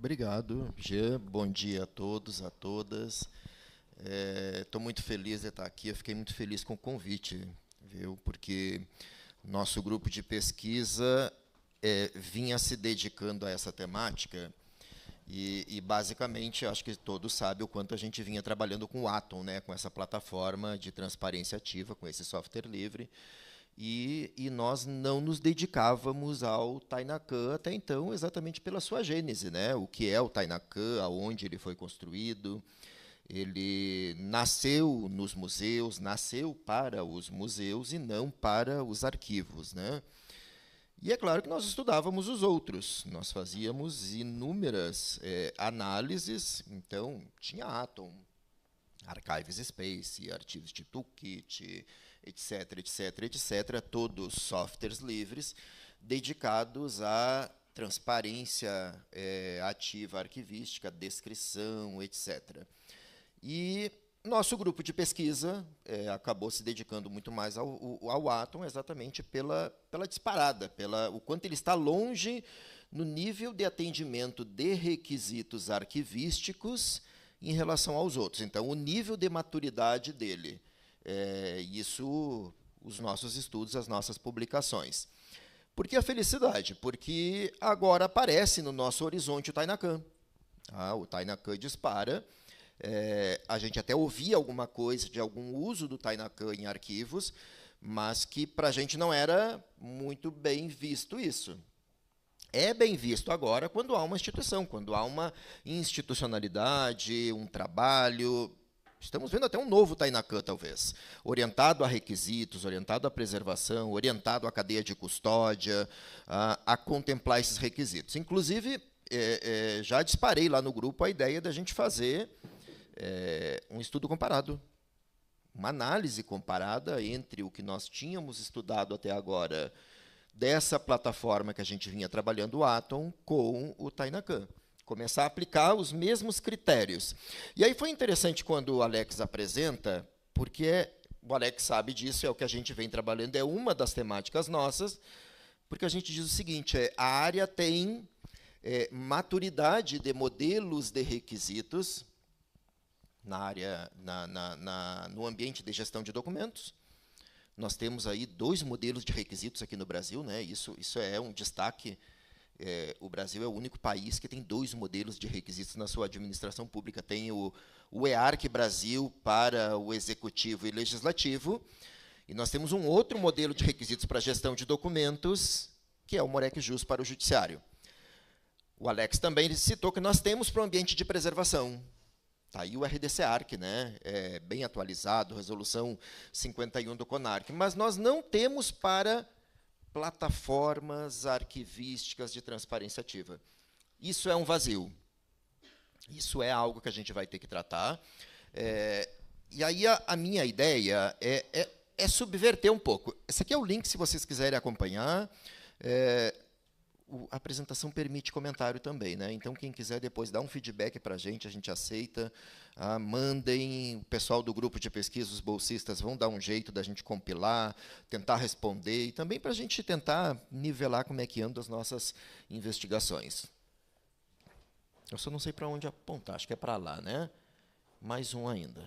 Obrigado, Jean. Bom dia a todos, a todas. Estou muito feliz de estar aqui. Eu fiquei muito feliz com o convite, viu? Porque nosso grupo de pesquisa vinha se dedicando a essa temática e, basicamente, acho que todos sabem o quanto a gente vinha trabalhando com o Atom, né? Com essa plataforma de transparência ativa, com esse software livre. E nós não nos dedicávamos ao Tainacan até então, exatamente pela sua gênese, né? O que é o Tainacan, aonde ele foi construído. Ele nasceu nos museus, nasceu para os museus e não para os arquivos, né? E é claro que nós estudávamos os outros, nós fazíamos inúmeras análises, então tinha Atom, Archives Space, Archives Toolkit, etc, etc, etc, todos softwares livres dedicados à transparência ativa arquivística, descrição, etc. E nosso grupo de pesquisa acabou se dedicando muito mais ao Atom, exatamente pela disparada, o quanto ele está longe no nível de atendimento de requisitos arquivísticos em relação aos outros. Então, o nível de maturidade dele. Isso, os nossos estudos, as nossas publicações. Por que a felicidade? Porque agora aparece no nosso horizonte o Tainacan. O Tainacan dispara. A gente até ouvia alguma coisa de algum uso do Tainacan em arquivos, mas que para a gente não era muito bem visto isso. É bem visto agora quando há uma instituição, quando há uma institucionalidade, um trabalho. Estamos vendo até um novo Tainacan, talvez, orientado a requisitos, orientado à preservação, orientado à cadeia de custódia, a contemplar esses requisitos. Inclusive, já disparei lá no grupo a ideia da gente fazer um estudo comparado, uma análise comparada entre o que nós tínhamos estudado até agora dessa plataforma que a gente vinha trabalhando, o Atom, com o Tainacan. Começar a aplicar os mesmos critérios. E aí foi interessante quando o Alex apresenta, porque o Alex sabe disso, é o que a gente vem trabalhando, é uma das temáticas nossas, porque a gente diz o seguinte, a área tem maturidade de modelos de requisitos na área, no ambiente de gestão de documentos. Nós temos aí 2 modelos de requisitos aqui no Brasil, né? Isso é um destaque. O Brasil é o único país que tem 2 modelos de requisitos na sua administração pública. Tem o EARC Brasil para o executivo e legislativo, e nós temos um outro modelo de requisitos para a gestão de documentos, que é o MOREC Jus para o judiciário. O Alex também citou que nós temos para o ambiente de preservação. Está aí o RDC-ARC, né? Bem atualizado, resolução 51 do CONARC, mas nós não temos para plataformas arquivísticas de transparência ativa. Isso é um vazio. Isso é algo que a gente vai ter que tratar. E aí a minha ideia é subverter um pouco. Esse aqui é o link, se vocês quiserem acompanhar. A apresentação permite comentário também, né? Então, quem quiser depois dar um feedback para a gente aceita. Mandem, o pessoal do grupo de pesquisa, os bolsistas, vão dar um jeito da gente compilar, tentar responder, e também para a gente tentar nivelar como é que andam as nossas investigações. Eu só não sei para onde apontar, acho que é para lá, né? Mais um ainda.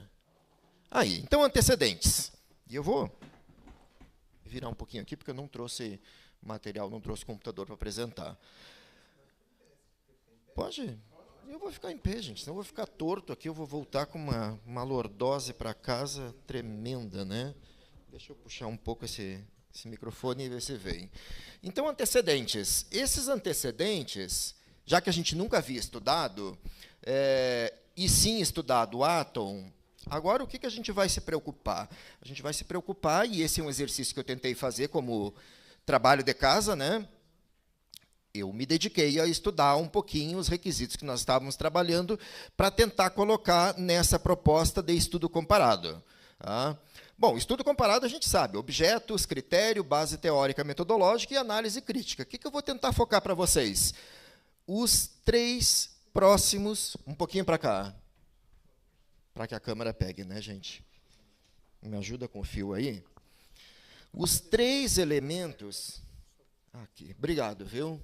Aí, então, antecedentes. E eu vou virar um pouquinho aqui, porque eu não trouxe material, não trouxe computador para apresentar. Pode? Eu vou ficar em pé, gente, senão eu vou ficar torto aqui, eu vou voltar com uma lordose para casa tremenda, né? Deixa eu puxar um pouco esse microfone e ver se vem. Então, antecedentes. Esses antecedentes, já que a gente nunca havia estudado, e sim estudado o Atom, agora o que a gente vai se preocupar? A gente vai se preocupar, e esse é um exercício que eu tentei fazer como trabalho de casa, né? Eu me dediquei a estudar um pouquinho os requisitos que nós estávamos trabalhando para tentar colocar nessa proposta de estudo comparado. Bom, estudo comparado a gente sabe, objetos, critério, base teórica, metodológica e análise crítica. O que eu vou tentar focar para vocês? Os 3 próximos, um pouquinho para cá, para que a câmera pegue, né, gente? Me ajuda com o fio aí? Os 3 elementos... Aqui, obrigado, viu?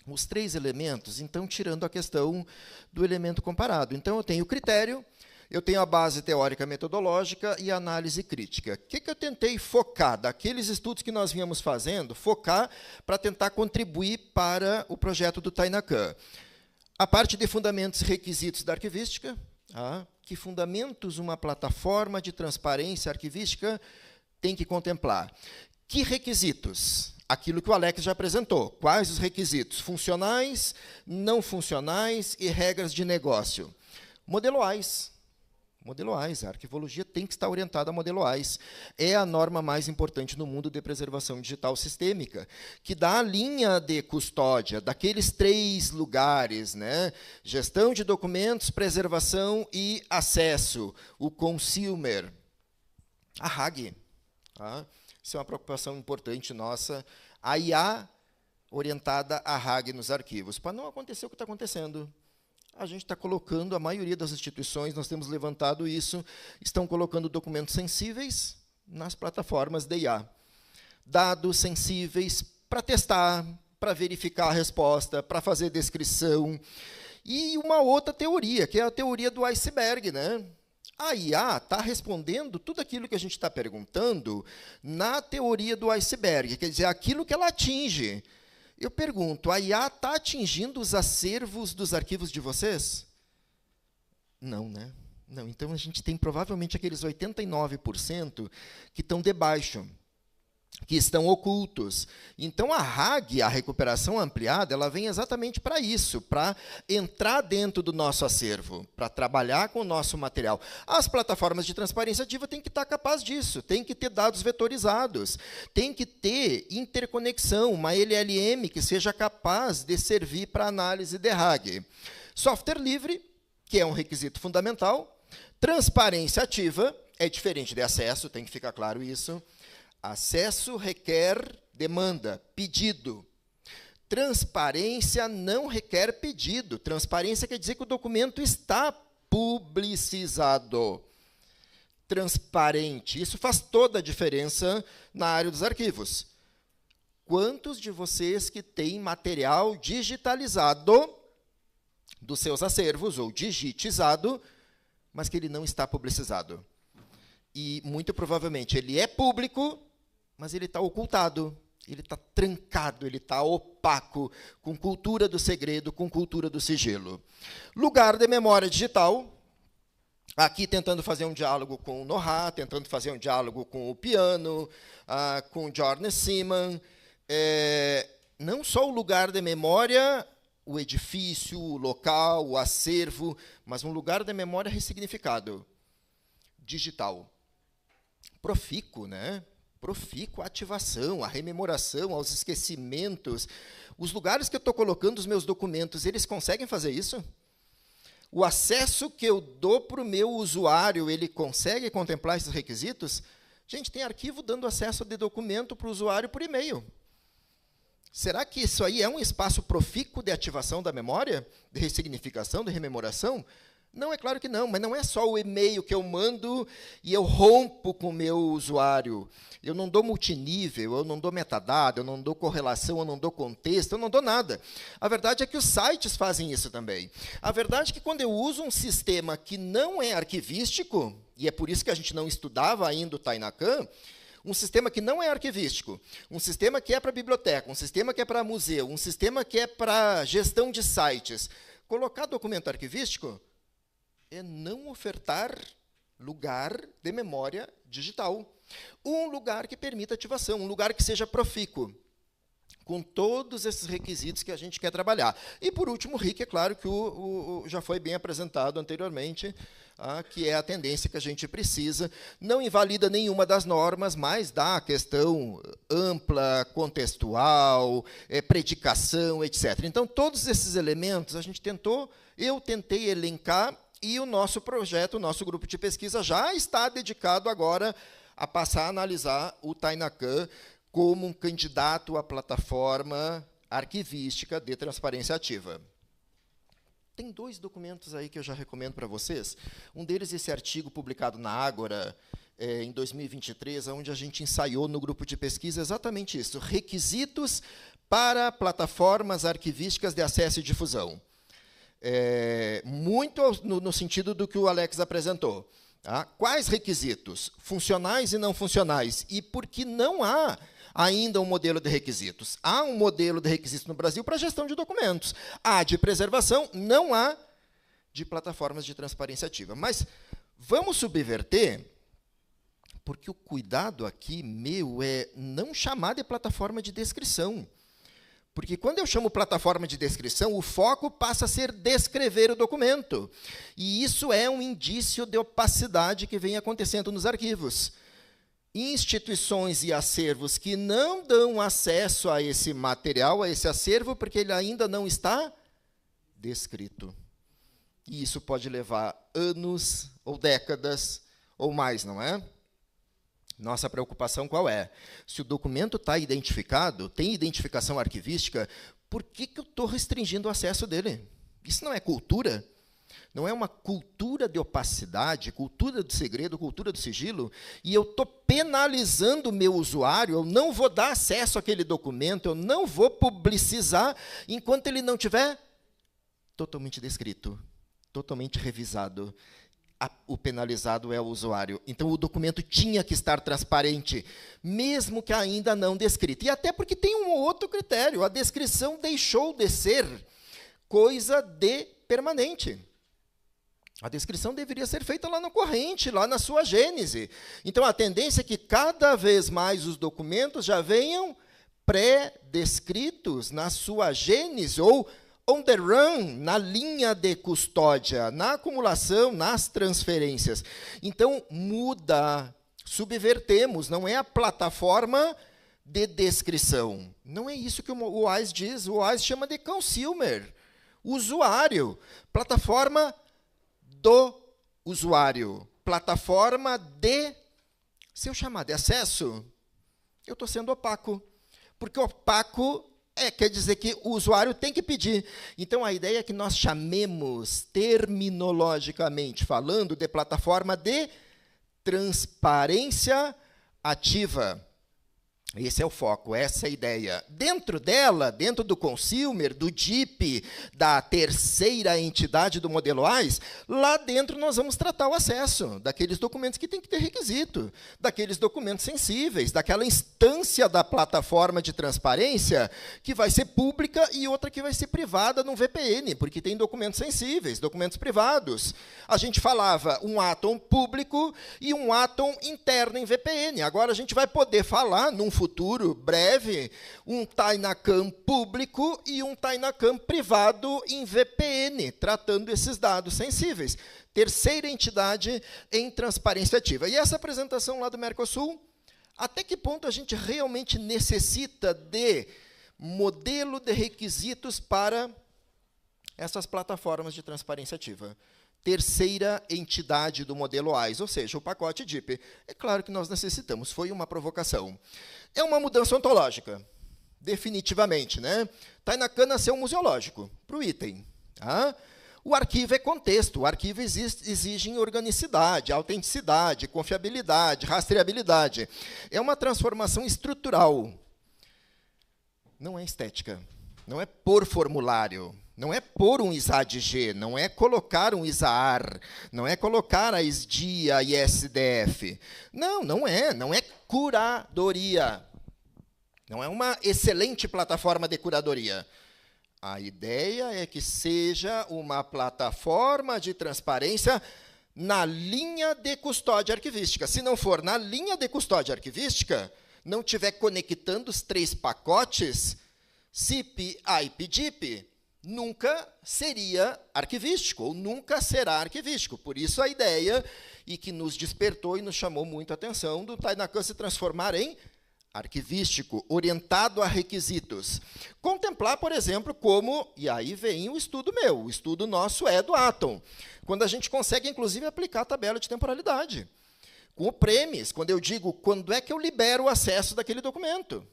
os 3 elementos, então, tirando a questão do elemento comparado. Então, eu tenho o critério, eu tenho a base teórica metodológica e a análise crítica. O que eu tentei focar? Daqueles estudos que nós vínhamos fazendo, focar para tentar contribuir para o projeto do Tainacan. A parte de fundamentos e requisitos da arquivística, que fundamentos uma plataforma de transparência arquivística tem que contemplar. Que requisitos? Aquilo que o Alex já apresentou. Quais os requisitos? Funcionais, não funcionais e regras de negócio. Modeloais. Modeloais. A arquivologia tem que estar orientada a modeloais. É a norma mais importante no mundo de preservação digital sistêmica, que dá a linha de custódia daqueles 3 lugares, né? Gestão de documentos, preservação e acesso. O consumer. A RAG. Isso é uma preocupação importante nossa. A IA orientada à RAG nos arquivos. Para não acontecer o que está acontecendo. A gente está colocando, a maioria das instituições, nós temos levantado isso, estão colocando documentos sensíveis nas plataformas de IA. Dados sensíveis para testar, para verificar a resposta, para fazer descrição. E uma outra teoria, que é a teoria do iceberg, né? A IA está respondendo tudo aquilo que a gente está perguntando na teoria do iceberg, quer dizer, aquilo que ela atinge. Eu pergunto, a IA está atingindo os acervos dos arquivos de vocês? Não, né? Não, então a gente tem provavelmente aqueles 89% que estão debaixo, que estão ocultos. Então, a RAG, a recuperação ampliada, ela vem exatamente para isso, para entrar dentro do nosso acervo, para trabalhar com o nosso material. As plataformas de transparência ativa têm que estar capazes disso, têm que ter dados vetorizados, tem que ter interconexão, uma LLM que seja capaz de servir para análise de RAG. Software livre, que é um requisito fundamental. Transparência ativa, é diferente de acesso, tem que ficar claro isso. Acesso requer demanda, pedido. Transparência não requer pedido. Transparência quer dizer que o documento está publicizado. Transparente. Isso faz toda a diferença na área dos arquivos. Quantos de vocês que têm material digitalizado dos seus acervos, ou digitizado, mas que ele não está publicizado? E, muito provavelmente, ele é público, mas ele está ocultado, ele está trancado, ele está opaco, com cultura do segredo, com cultura do sigilo. Lugar de memória digital, aqui tentando fazer um diálogo com o Noha, tentando fazer um diálogo com o piano, com o Jorne Simon. Não só o lugar de memória, o edifício, o local, o acervo, mas um lugar de memória ressignificado, digital. Profícuo, né? Profícuo, a ativação, a rememoração, aos esquecimentos. Os lugares que eu estou colocando os meus documentos, eles conseguem fazer isso? O acesso que eu dou para o meu usuário, ele consegue contemplar esses requisitos? Gente, tem arquivo dando acesso de documento para o usuário por e-mail. Será que isso aí é um espaço profícuo de ativação da memória, de ressignificação, de rememoração? Não, é claro que não, mas não é só o e-mail que eu mando e eu rompo com o meu usuário. Eu não dou multinível, eu não dou metadado, eu não dou correlação, eu não dou contexto, eu não dou nada. A verdade é que os sites fazem isso também. A verdade é que quando eu uso um sistema que não é arquivístico, e é por isso que a gente não estudava ainda o Tainacan, um sistema que não é arquivístico, um sistema que é para biblioteca, um sistema que é para museu, um sistema que é para gestão de sites, colocar documento arquivístico é não ofertar lugar de memória digital. Um lugar que permita ativação, um lugar que seja profícuo, com todos esses requisitos que a gente quer trabalhar. E, por último, o RIC, é claro que já foi bem apresentado anteriormente, que é a tendência que a gente precisa. Não invalida nenhuma das normas, mas dá a questão ampla, contextual, predicação, etc. Então, todos esses elementos eu tentei elencar, e o nosso projeto, o nosso grupo de pesquisa já está dedicado agora a passar a analisar o Tainacan como um candidato à plataforma arquivística de transparência ativa. Tem 2 documentos aí que eu já recomendo para vocês. Um deles, esse artigo publicado na Ágora, em 2023, onde a gente ensaiou no grupo de pesquisa exatamente isso, requisitos para plataformas arquivísticas de acesso e difusão. Muito no sentido do que o Alex apresentou. Tá? Quais requisitos? Funcionais e não funcionais. E por que não há ainda um modelo de requisitos? Há um modelo de requisitos no Brasil para gestão de documentos. Há de preservação, não há de plataformas de transparência ativa. Mas vamos subverter, porque o cuidado aqui meu é não chamar de plataforma de descrição. Porque quando eu chamo plataforma de descrição, o foco passa a ser descrever o documento. E isso é um indício de opacidade que vem acontecendo nos arquivos. Instituições e acervos que não dão acesso a esse material, a esse acervo, porque ele ainda não está descrito. E isso pode levar anos, ou décadas, ou mais, não é? Nossa preocupação qual é? Se o documento está identificado, tem identificação arquivística, por que eu estou restringindo o acesso dele? Isso não é cultura? Não é uma cultura de opacidade, cultura do segredo, cultura do sigilo? E eu estou penalizando o meu usuário, eu não vou dar acesso àquele documento, eu não vou publicizar enquanto ele não estiver totalmente descrito, totalmente revisado. O penalizado é o usuário. Então, o documento tinha que estar transparente, mesmo que ainda não descrito. E até porque tem um outro critério. A descrição deixou de ser coisa de permanente. A descrição deveria ser feita lá no corrente, lá na sua gênese. Então, a tendência é que cada vez mais os documentos já venham pré-descritos na sua gênese, ou on the run, na linha de custódia, na acumulação, nas transferências. Então, muda, subvertemos, não é a plataforma de descrição. Não é isso que o WISE diz. O WISE chama de consumer, usuário, plataforma do usuário, plataforma de... Se eu chamar de acesso, eu estou sendo opaco, porque opaco quer dizer que o usuário tem que pedir. Então, a ideia é que nós chamemos, terminologicamente falando, de plataforma de transparência ativa. Esse é o foco, essa é a ideia. Dentro dela, dentro do consumer, do DIP, da terceira entidade do modelo WISE, lá dentro nós vamos tratar o acesso daqueles documentos que tem que ter requisito, daqueles documentos sensíveis, daquela instância da plataforma de transparência que vai ser pública e outra que vai ser privada no VPN, porque tem documentos sensíveis, documentos privados. A gente falava um Atom público e um Atom interno em VPN. Agora a gente vai poder falar, num futuro breve, um Tainacam público e um Tainacam privado em VPN, tratando esses dados sensíveis. Terceira entidade em transparência ativa. E essa apresentação lá do Mercosul, até que ponto a gente realmente necessita de modelo de requisitos para essas plataformas de transparência ativa? Terceira entidade do modelo WISE, ou seja, o pacote DIP. É claro que nós necessitamos, foi uma provocação. É uma mudança ontológica, definitivamente. Né? Tainacam nasceu museológico, para o item. Tá? O arquivo é contexto, o arquivo exige organicidade, autenticidade, confiabilidade, rastreabilidade. É uma transformação estrutural. Não é estética, não é por formulário. Não é pôr um ISAD-G, não é colocar um ISAAR, não é colocar a SDI, a ISDF. Não, não é curadoria. Não é uma excelente plataforma de curadoria. A ideia é que seja uma plataforma de transparência na linha de custódia arquivística. Se não for na linha de custódia arquivística, não estiver conectando os 3 pacotes, CIP, IP, DIP, nunca seria arquivístico, ou nunca será arquivístico. Por isso, a ideia, e que nos despertou e nos chamou muito a atenção, do Tainacam se transformar em arquivístico, orientado a requisitos. Contemplar, por exemplo, como, e aí vem o estudo meu, o estudo nosso é do Atom, quando a gente consegue, inclusive, aplicar a tabela de temporalidade. Com o premise, quando eu digo, quando é que eu libero o acesso daquele documento?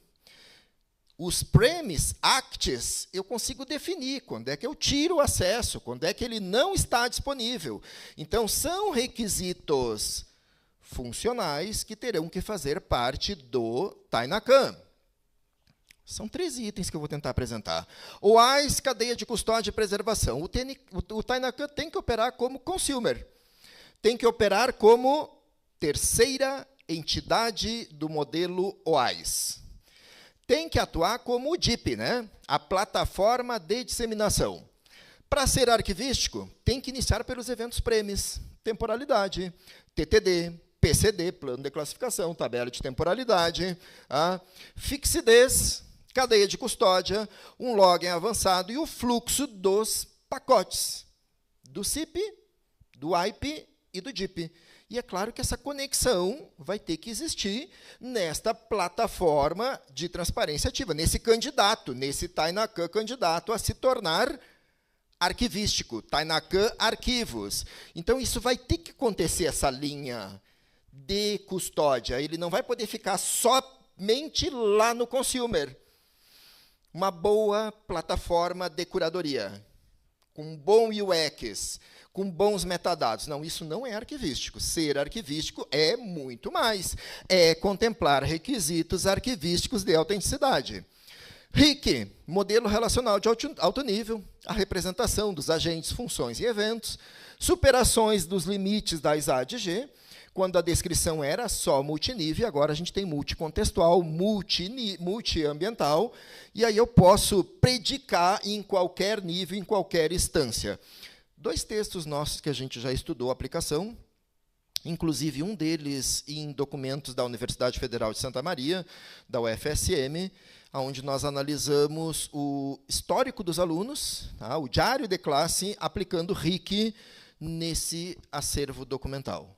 Os premise acts, eu consigo definir quando é que eu tiro o acesso, quando é que ele não está disponível. Então, são requisitos funcionais que terão que fazer parte do Tainacam. São 13 itens que eu vou tentar apresentar. OAIS, cadeia de custódia e preservação. O Tainacan tem que operar como consumer. Tem que operar como terceira entidade do modelo OAIS. Tem que atuar como o DIP, né? A plataforma de disseminação. Para ser arquivístico, tem que iniciar pelos eventos premes, temporalidade, TTD, PCD, plano de classificação, tabela de temporalidade, fixidez, cadeia de custódia, um login avançado e o fluxo dos pacotes, do CIP, do IP e do DIP. E é claro que essa conexão vai ter que existir nesta plataforma de transparência ativa, nesse candidato, nesse Tainacan candidato a se tornar arquivístico, Tainacan Arquivos. Então, isso vai ter que acontecer, essa linha de custódia. Ele não vai poder ficar somente lá no consumer. Uma boa plataforma de curadoria, com bom UX, com bons metadados. Não, isso não é arquivístico. Ser arquivístico é muito mais. É contemplar requisitos arquivísticos de autenticidade. RIC, modelo relacional de alto nível, a representação dos agentes, funções e eventos, superações dos limites da ISAD-G, quando a descrição era só multinível, agora a gente tem multicontextual, multiambiental, e aí eu posso predicar em qualquer nível, em qualquer instância. 2 textos nossos que a gente já estudou a aplicação, inclusive um deles em documentos da Universidade Federal de Santa Maria, da UFSM, onde nós analisamos o histórico dos alunos, tá, o diário de classe, aplicando RIC nesse acervo documental.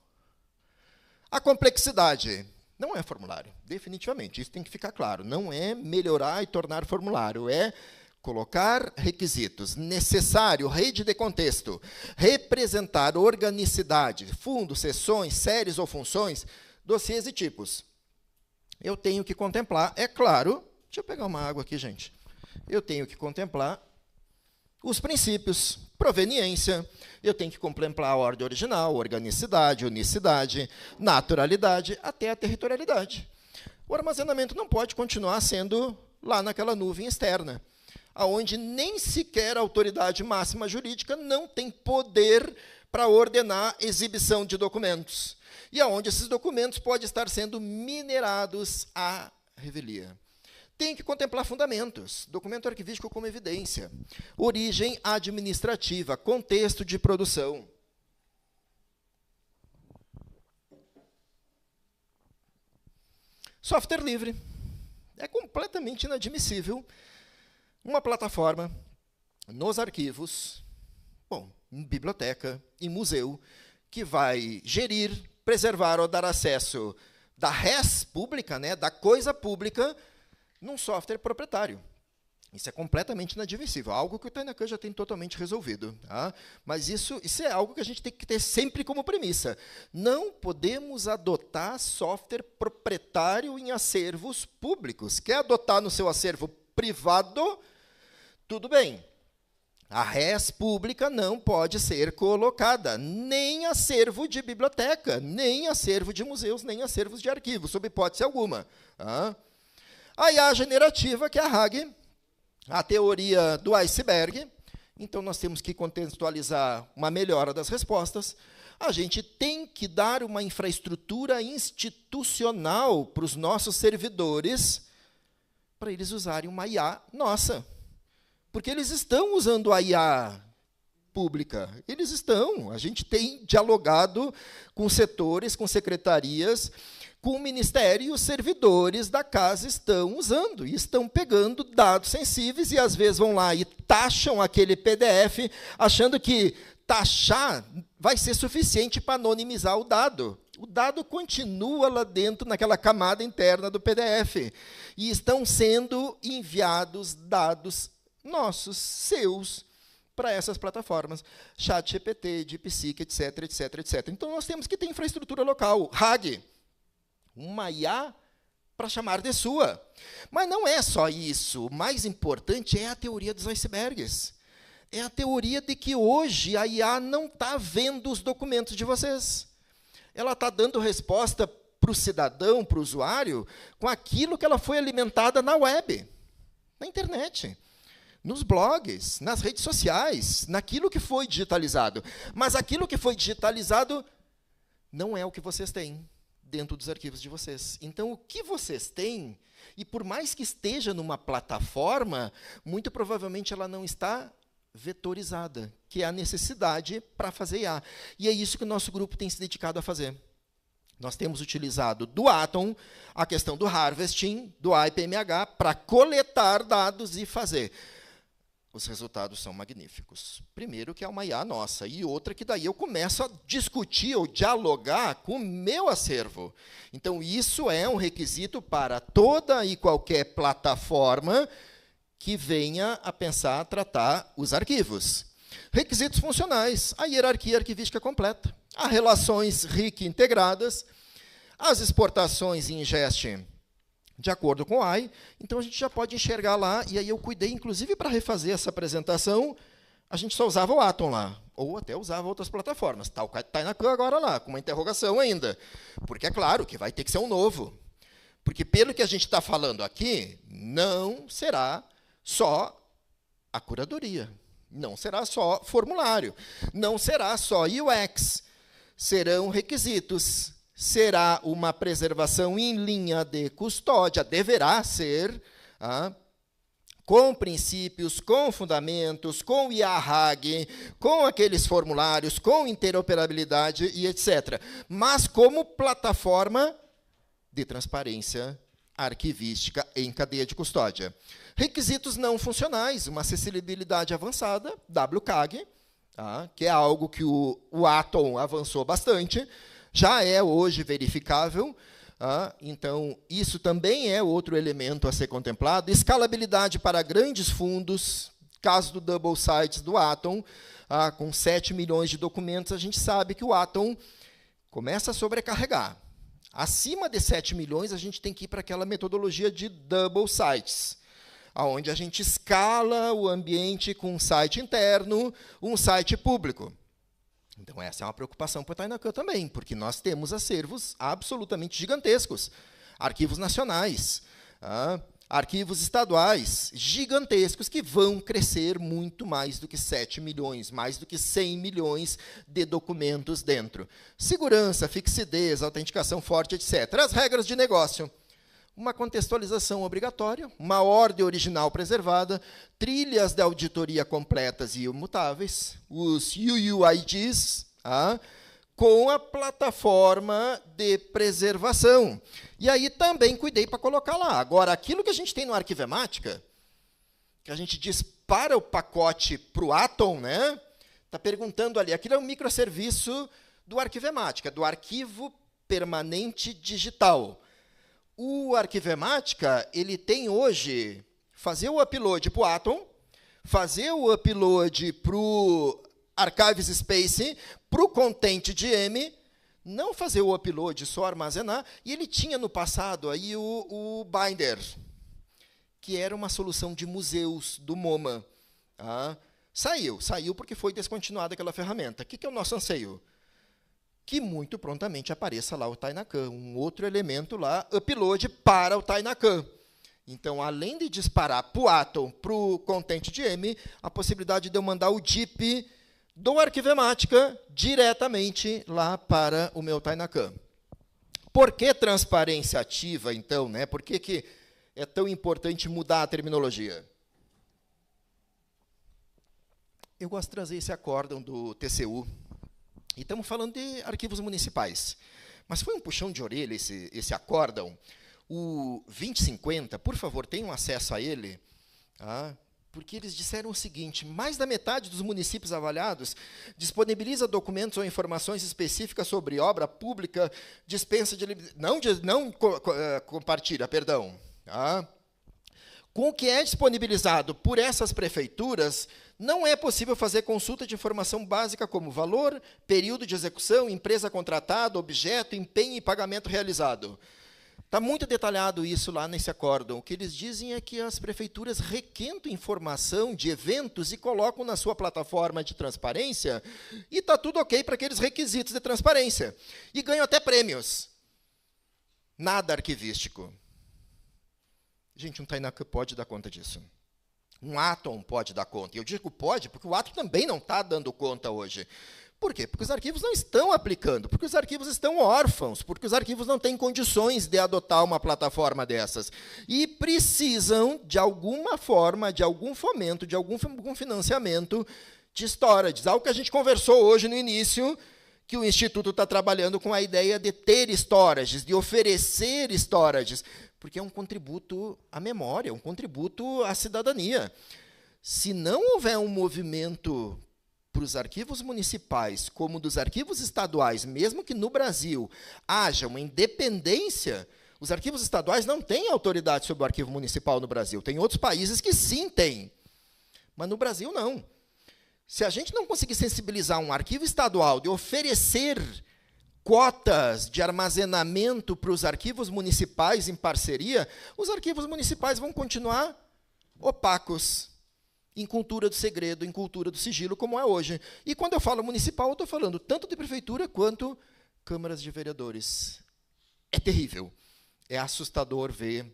A complexidade não é formulário, definitivamente, isso tem que ficar claro. Não é melhorar e tornar formulário, é colocar requisitos. Necessário, rede de contexto, representar organicidade, fundos, seções, séries ou funções, dossiês e tipos. Eu tenho que contemplar, é claro, deixa eu pegar uma água aqui, gente. Eu tenho que contemplar os princípios, proveniência, eu tenho que contemplar a ordem original, organicidade, unicidade, naturalidade, até a territorialidade. O armazenamento não pode continuar sendo lá naquela nuvem externa, onde nem sequer a autoridade máxima jurídica não tem poder para ordenar exibição de documentos, e onde esses documentos podem estar sendo minerados à revelia. Tem que contemplar fundamentos, documento arquivístico como evidência, origem administrativa, contexto de produção. Software livre. É completamente inadmissível uma plataforma nos arquivos, bom, em biblioteca, em museu, que vai gerir, preservar ou dar acesso da res pública, né, da coisa pública, num software proprietário. Isso é completamente inadmissível, algo que o Tainacan já tem totalmente resolvido. Tá? Mas isso é algo que a gente tem que ter sempre como premissa. Não podemos adotar software proprietário em acervos públicos. Quer adotar no seu acervo privado? Tudo bem. A res pública não pode ser colocada, nem acervo de biblioteca, nem acervo de museus, nem acervos de arquivos, sob hipótese alguma. Tá? A IA generativa, que é a RAG, a teoria do iceberg. Então, nós temos que contextualizar uma melhora das respostas. A gente tem que dar uma infraestrutura institucional para os nossos servidores, para eles usarem uma IA nossa. Porque eles estão usando a IA pública. Eles estão. A gente tem dialogado com setores, com secretarias, com o Ministério, e os servidores da casa estão usando, e estão pegando dados sensíveis, e às vezes vão lá e taxam aquele PDF, achando que taxar vai ser suficiente para anonimizar o dado. O dado continua lá dentro, naquela camada interna do PDF, e estão sendo enviados dados nossos, seus, para essas plataformas, ChatGPT, DeepSeek, etc, etc, etc. Então, nós temos que ter infraestrutura local, RAG, uma IA para chamar de sua. Mas não é só isso. O mais importante é a teoria dos icebergs. É a teoria de que hoje a IA não está vendo os documentos de vocês. Ela está dando resposta para o cidadão, para o usuário, com aquilo que ela foi alimentada na web. Na internet, nos blogs, nas redes sociais, naquilo que foi digitalizado. Mas aquilo que foi digitalizado não é o que vocês têm dentro dos arquivos de vocês. Então, o que vocês têm, e por mais que esteja numa plataforma, muito provavelmente ela não está vetorizada, que é a necessidade para fazer IA. E é isso que o nosso grupo tem se dedicado a fazer. Nós temos utilizado do Atom a questão do harvesting, do IPMH, para coletar dados e fazer. Os resultados são magníficos. Primeiro, que é uma IA nossa, e outra que daí eu começo a discutir ou dialogar com o meu acervo. Então, isso é um requisito para toda e qualquer plataforma que venha a pensar, a tratar os arquivos. Requisitos funcionais, a hierarquia arquivística completa, as relações RIC integradas, as exportações e ingest de acordo com o AI. Então, a gente já pode enxergar lá, e aí eu cuidei, inclusive, para refazer essa apresentação, a gente só usava o Atom lá, ou até usava outras plataformas. Está o Tainacan agora lá, com uma interrogação ainda, porque é claro que vai ter que ser um novo. Porque, pelo que a gente está falando aqui, não será só a curadoria, não será só formulário, não será só UX, serão requisitos, será uma preservação em linha de custódia, deverá ser, com princípios, com fundamentos, com IARAG, com aqueles formulários, com interoperabilidade e etc. Mas como plataforma de transparência arquivística em cadeia de custódia. Requisitos não funcionais, uma acessibilidade avançada, WCAG, que é algo que o Atom avançou bastante, já é hoje verificável, então, isso também é outro elemento a ser contemplado. Escalabilidade para grandes fundos, caso do Double Sites do Atom, com 7 milhões de documentos, a gente sabe que o Atom começa a sobrecarregar. Acima de 7 milhões, a gente tem que ir para aquela metodologia de Double Sites, onde a gente escala o ambiente com um site interno, um site público. Então, essa é uma preocupação para o Tainacan também, porque nós temos acervos absolutamente gigantescos, arquivos nacionais, arquivos estaduais gigantescos, que vão crescer muito mais do que 7 milhões, mais do que 100 milhões de documentos dentro. Segurança, fixidez, autenticação forte, etc. As regras de negócio. Uma contextualização obrigatória, uma ordem original preservada, trilhas de auditoria completas e imutáveis, os UUIDs, com a plataforma de preservação. E aí também cuidei para colocar lá. Agora, aquilo que a gente tem no Arquivemática, que a gente dispara o pacote para o Atom, né? Está perguntando ali, aquilo é um microserviço do Arquivemática, do Arquivo Permanente Digital. O Arquivemática, ele tem hoje, fazer o upload para o Atom, fazer o upload para o Archives Space, para o Content.gm, não fazer o upload, só armazenar, e ele tinha no passado aí o Binder, que era uma solução de museus do MoMA. Saiu porque foi descontinuada aquela ferramenta. O que é o nosso anseio? Que muito prontamente apareça lá o Tainacan, um outro elemento lá, upload para o Tainacan. Então, além de disparar para o Atom, para o Content.gm, a possibilidade de eu mandar o DIP do Arquivemática diretamente lá para o meu Tainacan. Por que transparência ativa, então? Né? Por que é tão importante mudar a terminologia? Eu gosto de trazer esse acórdão do TCU. E estamos falando de arquivos municipais. Mas foi um puxão de orelha esse acórdão. O 2050, por favor, tenham acesso a ele, porque eles disseram o seguinte: mais da metade dos municípios avaliados disponibiliza documentos ou informações específicas sobre obra pública, dispensa de... Não compartilha, perdão. Com o que é disponibilizado por essas prefeituras, não é possível fazer consulta de informação básica como valor, período de execução, empresa contratada, objeto, empenho e pagamento realizado. Está muito detalhado isso lá nesse acórdão. O que eles dizem é que as prefeituras requentam informação de eventos e colocam na sua plataforma de transparência, e está tudo ok para aqueles requisitos de transparência. E ganham até prêmios. Nada arquivístico. Gente, um Tainacan pode dar conta disso. Um Atom pode dar conta. E eu digo pode, porque o Atom também não está dando conta hoje. Por quê? Porque os arquivos não estão aplicando, porque os arquivos estão órfãos, porque os arquivos não têm condições de adotar uma plataforma dessas. E precisam, de alguma forma, de algum fomento, de algum financiamento de storages. Algo que a gente conversou hoje no início, que o Instituto está trabalhando com a ideia de ter storages, de oferecer storages, porque é um contributo à memória, um contributo à cidadania. Se não houver um movimento para os arquivos municipais, como dos arquivos estaduais, mesmo que no Brasil haja uma independência, os arquivos estaduais não têm autoridade sobre o arquivo municipal no Brasil. Tem outros países que sim têm, mas no Brasil não. Se a gente não conseguir sensibilizar um arquivo estadual de oferecer cotas de armazenamento para os arquivos municipais em parceria, os arquivos municipais vão continuar opacos, em cultura do segredo, em cultura do sigilo, como é hoje. E quando eu falo municipal, eu estou falando tanto de prefeitura quanto câmaras de vereadores. É terrível. É assustador ver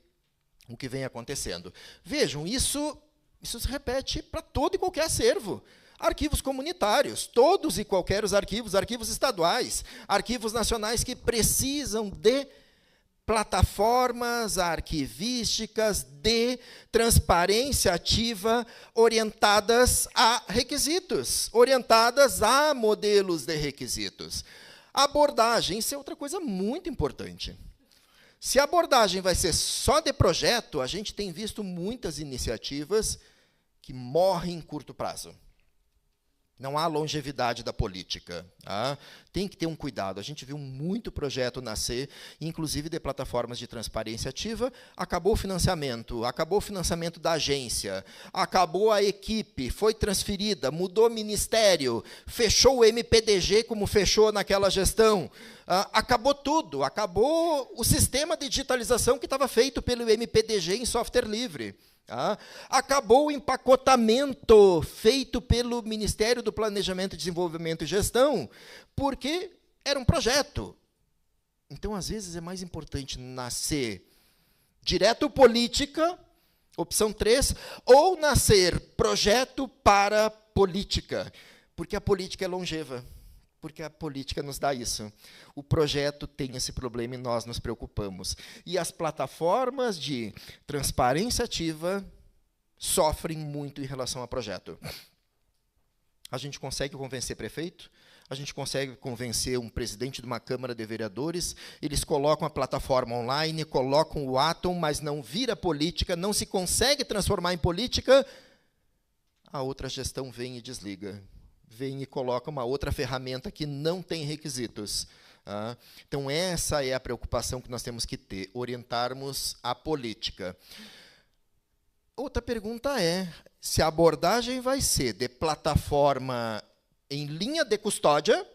o que vem acontecendo. Vejam, isso se repete para todo e qualquer acervo. Arquivos comunitários, todos e qualquer os arquivos, arquivos estaduais, arquivos nacionais que precisam de plataformas arquivísticas de transparência ativa orientadas a requisitos, orientadas a modelos de requisitos. A abordagem, isso é outra coisa muito importante. Se a abordagem vai ser só de projeto, a gente tem visto muitas iniciativas que morrem em curto prazo. Não há longevidade da política. Tá? Tem que ter um cuidado. A gente viu muito projeto nascer, inclusive de plataformas de transparência ativa. Acabou o financiamento da agência, acabou a equipe, foi transferida, mudou o ministério, fechou o MPDG como fechou naquela gestão. Acabou tudo, acabou o sistema de digitalização que estava feito pelo MPDG em software livre. Acabou o empacotamento feito pelo Ministério do Planejamento, Desenvolvimento e Gestão, porque era um projeto. Então, às vezes, é mais importante nascer direto política, opção 3, ou nascer projeto para política, porque a política é longeva. Porque a política nos dá isso. O projeto tem esse problema e nós nos preocupamos. E as plataformas de transparência ativa sofrem muito em relação ao projeto. A gente consegue convencer prefeito, a gente consegue convencer um presidente de uma Câmara de Vereadores, eles colocam a plataforma online, colocam o Atom, mas não vira política, não se consegue transformar em política, a outra gestão vem e desliga. Vem e coloca uma outra ferramenta que não tem requisitos. Então, essa é a preocupação que nós temos que ter, orientarmos a política. Outra pergunta é, se a abordagem vai ser de plataforma em linha de custódia,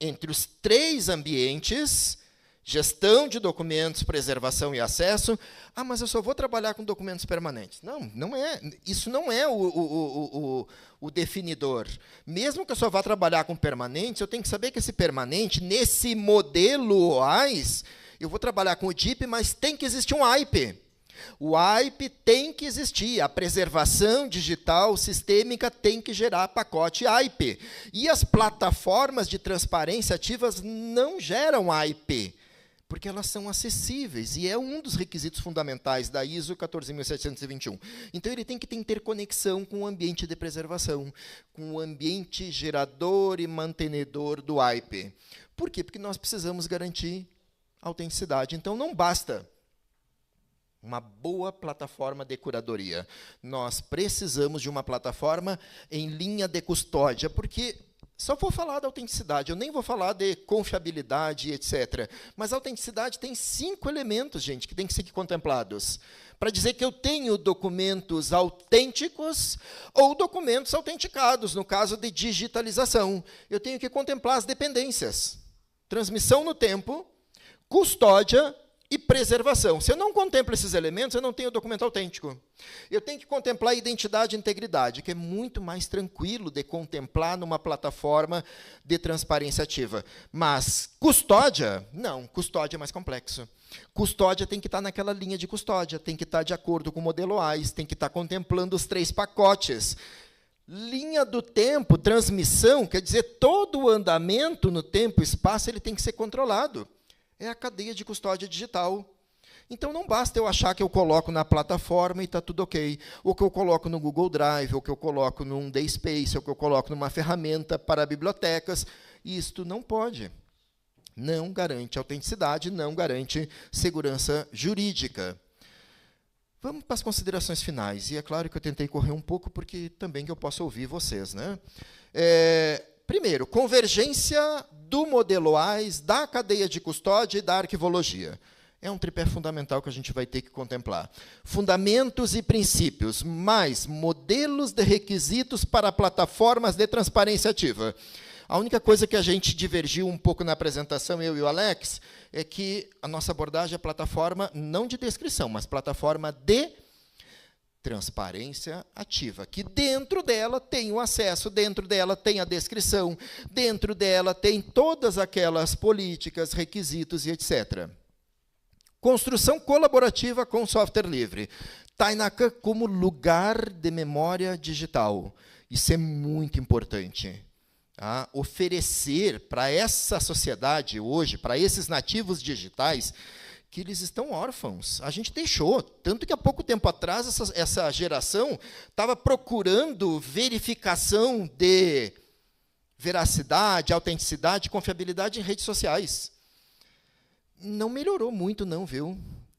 entre os 3 ambientes, gestão de documentos, preservação e acesso. Mas eu só vou trabalhar com documentos permanentes. Não é. Isso não é o definidor. Mesmo que eu só vá trabalhar com permanentes, eu tenho que saber que esse permanente, nesse modelo OAIS, eu vou trabalhar com o DIP, mas tem que existir um AIP. O AIP tem que existir. A preservação digital sistêmica tem que gerar pacote AIP. E as plataformas de transparência ativas não geram AIP, porque elas são acessíveis, e é um dos requisitos fundamentais da ISO 14721. Então, ele tem que ter interconexão com o ambiente de preservação, com o ambiente gerador e mantenedor do AIP. Por quê? Porque nós precisamos garantir autenticidade. Então, não basta uma boa plataforma de curadoria. Nós precisamos de uma plataforma em linha de custódia, porque só vou falar da autenticidade, eu nem vou falar de confiabilidade, etc. Mas a autenticidade tem 5 elementos, gente, que têm que ser contemplados. Para dizer que eu tenho documentos autênticos ou documentos autenticados, no caso de digitalização. Eu tenho que contemplar as dependências. Transmissão no tempo, custódia e preservação. Se eu não contemplo esses elementos, eu não tenho documento autêntico. Eu tenho que contemplar a identidade e integridade, que é muito mais tranquilo de contemplar numa plataforma de transparência ativa. Mas custódia, não, custódia é mais complexo. Custódia tem que estar naquela linha de custódia, tem que estar de acordo com o modelo AIS, tem que estar contemplando os 3 pacotes. Linha do tempo, transmissão, quer dizer, todo o andamento no tempo e espaço ele tem que ser controlado. É a cadeia de custódia digital. Então, não basta eu achar que eu coloco na plataforma e está tudo ok, ou que eu coloco no Google Drive, ou que eu coloco num DaySpace, ou que eu coloco numa ferramenta para bibliotecas. Isto não pode. Não garante autenticidade, não garante segurança jurídica. Vamos para as considerações finais. E é claro que eu tentei correr um pouco, porque também que eu posso ouvir vocês, né? Primeiro, convergência do modelo AIS, da cadeia de custódia e da arquivologia. É um tripé fundamental que a gente vai ter que contemplar. Fundamentos e princípios, mais modelos de requisitos para plataformas de transparência ativa. A única coisa que a gente divergiu um pouco na apresentação, eu e o Alex, é que a nossa abordagem é plataforma não de descrição, mas plataforma de transparência ativa, que dentro dela tem o acesso, dentro dela tem a descrição, dentro dela tem todas aquelas políticas, requisitos e etc. Construção colaborativa com software livre. Tainaka como lugar de memória digital. Isso é muito importante. Tá? Oferecer para essa sociedade hoje, para esses nativos digitais, que eles estão órfãos. A gente deixou. Tanto que, há pouco tempo atrás, essa geração estava procurando verificação de veracidade, autenticidade, confiabilidade em redes sociais. Não melhorou muito, não, viu?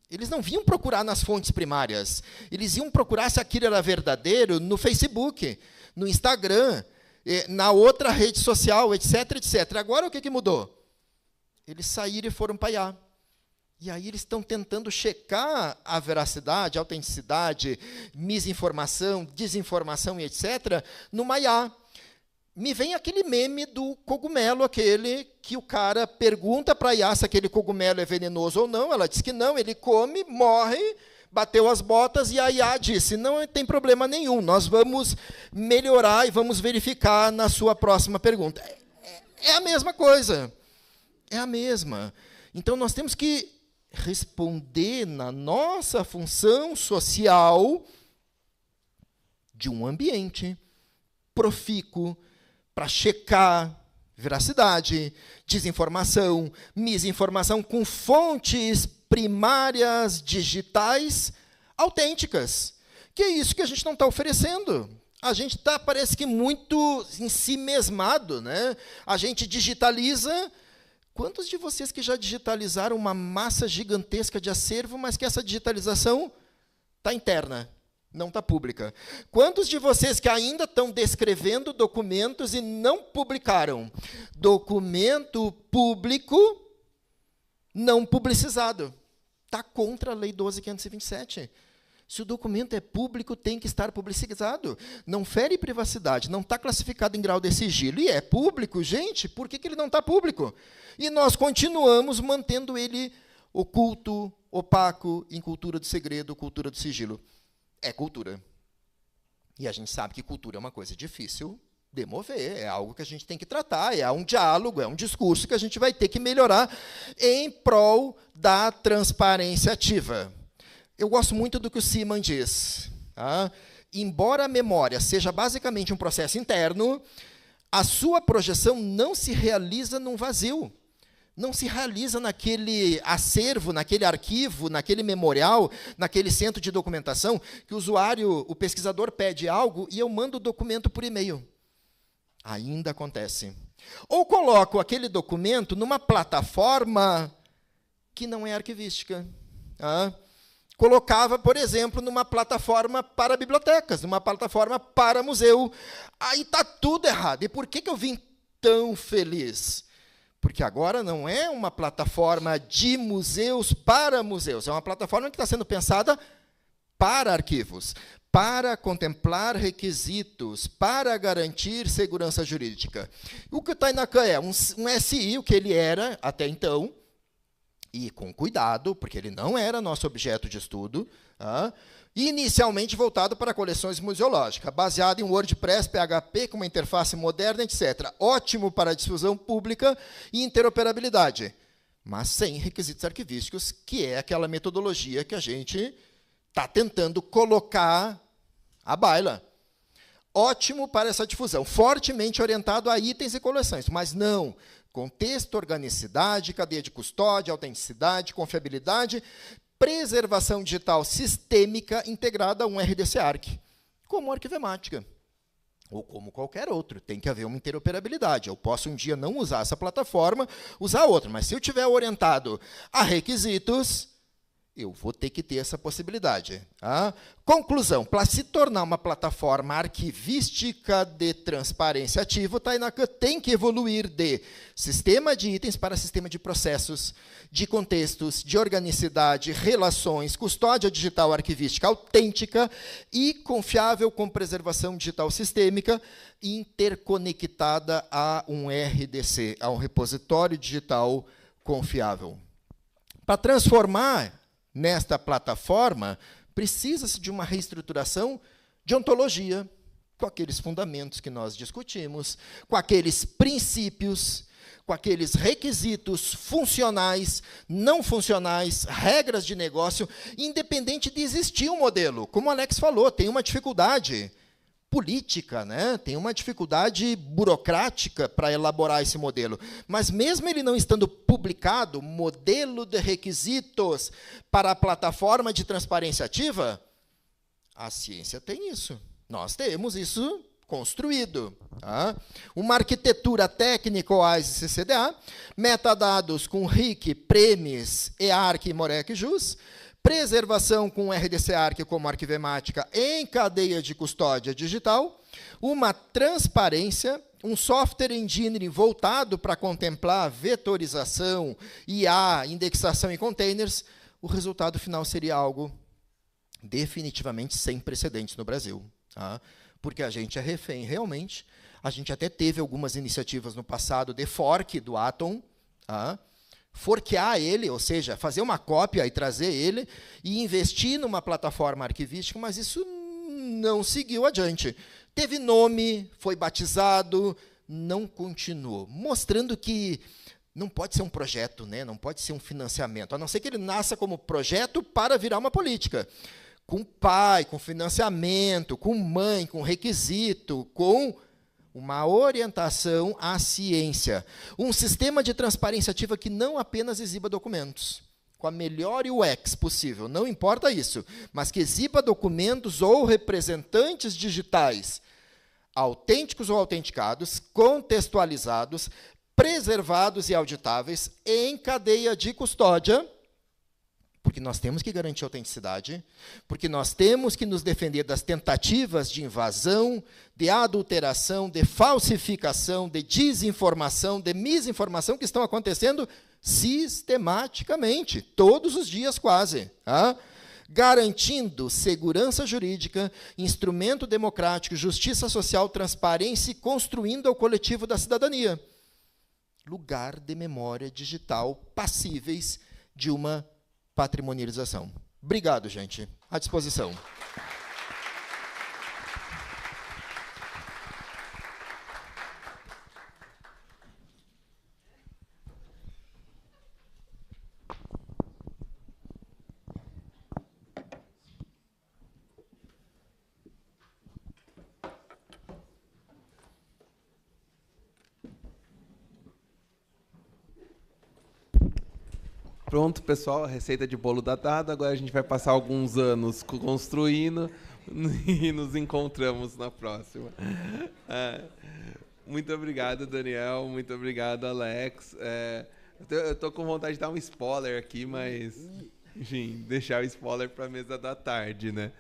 Eles não vinham procurar nas fontes primárias. Eles iam procurar se aquilo era verdadeiro no Facebook, no Instagram, na outra rede social, etc, etc. Agora, o que mudou? Eles saíram e foram para IA. E aí eles estão tentando checar a veracidade, a autenticidade, misinformação, desinformação e etc., numa IA. Me vem aquele meme do cogumelo, aquele que o cara pergunta para a IA se aquele cogumelo é venenoso ou não, ela diz que não, ele come, morre, bateu as botas, e a IA disse, não tem problema nenhum, nós vamos melhorar e vamos verificar na sua próxima pergunta. É a mesma coisa. É a mesma. Então, nós temos que responder na nossa função social de um ambiente profícuo para checar veracidade, desinformação, misinformação com fontes primárias digitais autênticas. Que é isso que a gente não está oferecendo. A gente está, parece que, muito em si mesmado, né? A gente digitaliza. Quantos de vocês que já digitalizaram uma massa gigantesca de acervo, mas que essa digitalização está interna, não está pública? Quantos de vocês que ainda estão descrevendo documentos e não publicaram? Documento público não publicizado. Está contra a Lei 12.527. Se o documento é público, tem que estar publicizado. Não fere privacidade, não está classificado em grau de sigilo. E é público, gente, por que ele não está público? E nós continuamos mantendo ele oculto, opaco, em cultura do segredo, cultura do sigilo. É cultura. E a gente sabe que cultura é uma coisa difícil de mover, é algo que a gente tem que tratar, é um diálogo, é um discurso que a gente vai ter que melhorar em prol da transparência ativa. Eu gosto muito do que o Simon diz. Tá? Embora a memória seja basicamente um processo interno, a sua projeção não se realiza num vazio. Não se realiza naquele acervo, naquele arquivo, naquele memorial, naquele centro de documentação, que o usuário, o pesquisador pede algo e eu mando o documento por e-mail. Ainda acontece. Ou coloco aquele documento numa plataforma que não é arquivística. Tá? Colocava, por exemplo, numa plataforma para bibliotecas, numa plataforma para museu. Aí está tudo errado. E por que eu vim tão feliz? Porque agora não é uma plataforma de museus para museus, é uma plataforma que está sendo pensada para arquivos, para contemplar requisitos, para garantir segurança jurídica. O que o Tainaka é? Um SI, o que ele era até então, e com cuidado, porque ele não era nosso objeto de estudo, inicialmente voltado para coleções museológicas, baseado em WordPress, PHP, com uma interface moderna, etc. Ótimo para difusão pública e interoperabilidade, mas sem requisitos arquivísticos, que é aquela metodologia que a gente está tentando colocar à baila. Ótimo para essa difusão, fortemente orientado a itens e coleções, mas não contexto, organicidade, cadeia de custódia, autenticidade, confiabilidade, preservação digital sistêmica integrada a um RDC-ARC, como Arquivemática, ou como qualquer outro. Tem que haver uma interoperabilidade. Eu posso um dia não usar essa plataforma, usar outra, mas se eu tiver orientado a requisitos, eu vou ter que ter essa possibilidade. Conclusão, para se tornar uma plataforma arquivística de transparência ativa, o Tainacan tem que evoluir de sistema de itens para sistema de processos, de contextos, de organicidade, relações, custódia digital arquivística autêntica e confiável com preservação digital sistêmica interconectada a um RDC, a um repositório digital confiável. Para transformar nesta plataforma, precisa-se de uma reestruturação de ontologia, com aqueles fundamentos que nós discutimos, com aqueles princípios, com aqueles requisitos funcionais, não funcionais, regras de negócio, independente de existir um modelo. Como o Alex falou, tem uma dificuldade política, né? Tem uma dificuldade burocrática para elaborar esse modelo. Mas, mesmo ele não estando publicado, modelo de requisitos para a plataforma de transparência ativa, a ciência tem isso. Nós temos isso construído. Uma arquitetura técnica OASIS CCDA, metadados com RIC, PREMIS, EARC e MOREC JUS, preservação com RDC-ARC como Arquivemática em cadeia de custódia digital, uma transparência, um software engineering voltado para contemplar vetorização, IA, indexação em containers. O resultado final seria algo definitivamente sem precedentes no Brasil. Porque a gente é refém, realmente. A gente até teve algumas iniciativas no passado de fork do Atom, forquear ele, ou seja, fazer uma cópia e trazer ele, e investir numa plataforma arquivística, mas isso não seguiu adiante. Teve nome, foi batizado, não continuou, mostrando que não pode ser um projeto, né? Não pode ser um financiamento, a não ser que ele nasça como projeto para virar uma política. Com pai, com financiamento, com mãe, com requisito, com uma orientação à ciência. Um sistema de transparência ativa que não apenas exiba documentos, com a melhor UX possível, não importa isso, mas que exiba documentos ou representantes digitais, autênticos ou autenticados, contextualizados, preservados e auditáveis, em cadeia de custódia, porque nós temos que garantir a autenticidade, porque nós temos que nos defender das tentativas de invasão, de adulteração, de falsificação, de desinformação, de misinformação que estão acontecendo sistematicamente, todos os dias quase. Garantindo segurança jurídica, instrumento democrático, justiça social, transparência e construindo ao coletivo da cidadania. Lugar de memória digital passíveis de uma patrimonialização. Obrigado, gente. À disposição. Pronto, pessoal, a receita de bolo tá dada. Agora a gente vai passar alguns anos construindo e nos encontramos na próxima. Muito obrigado, Daniel. Muito obrigado, Alex. Eu tô com vontade de dar um spoiler aqui, mas, enfim, deixar o spoiler para a mesa da tarde, né?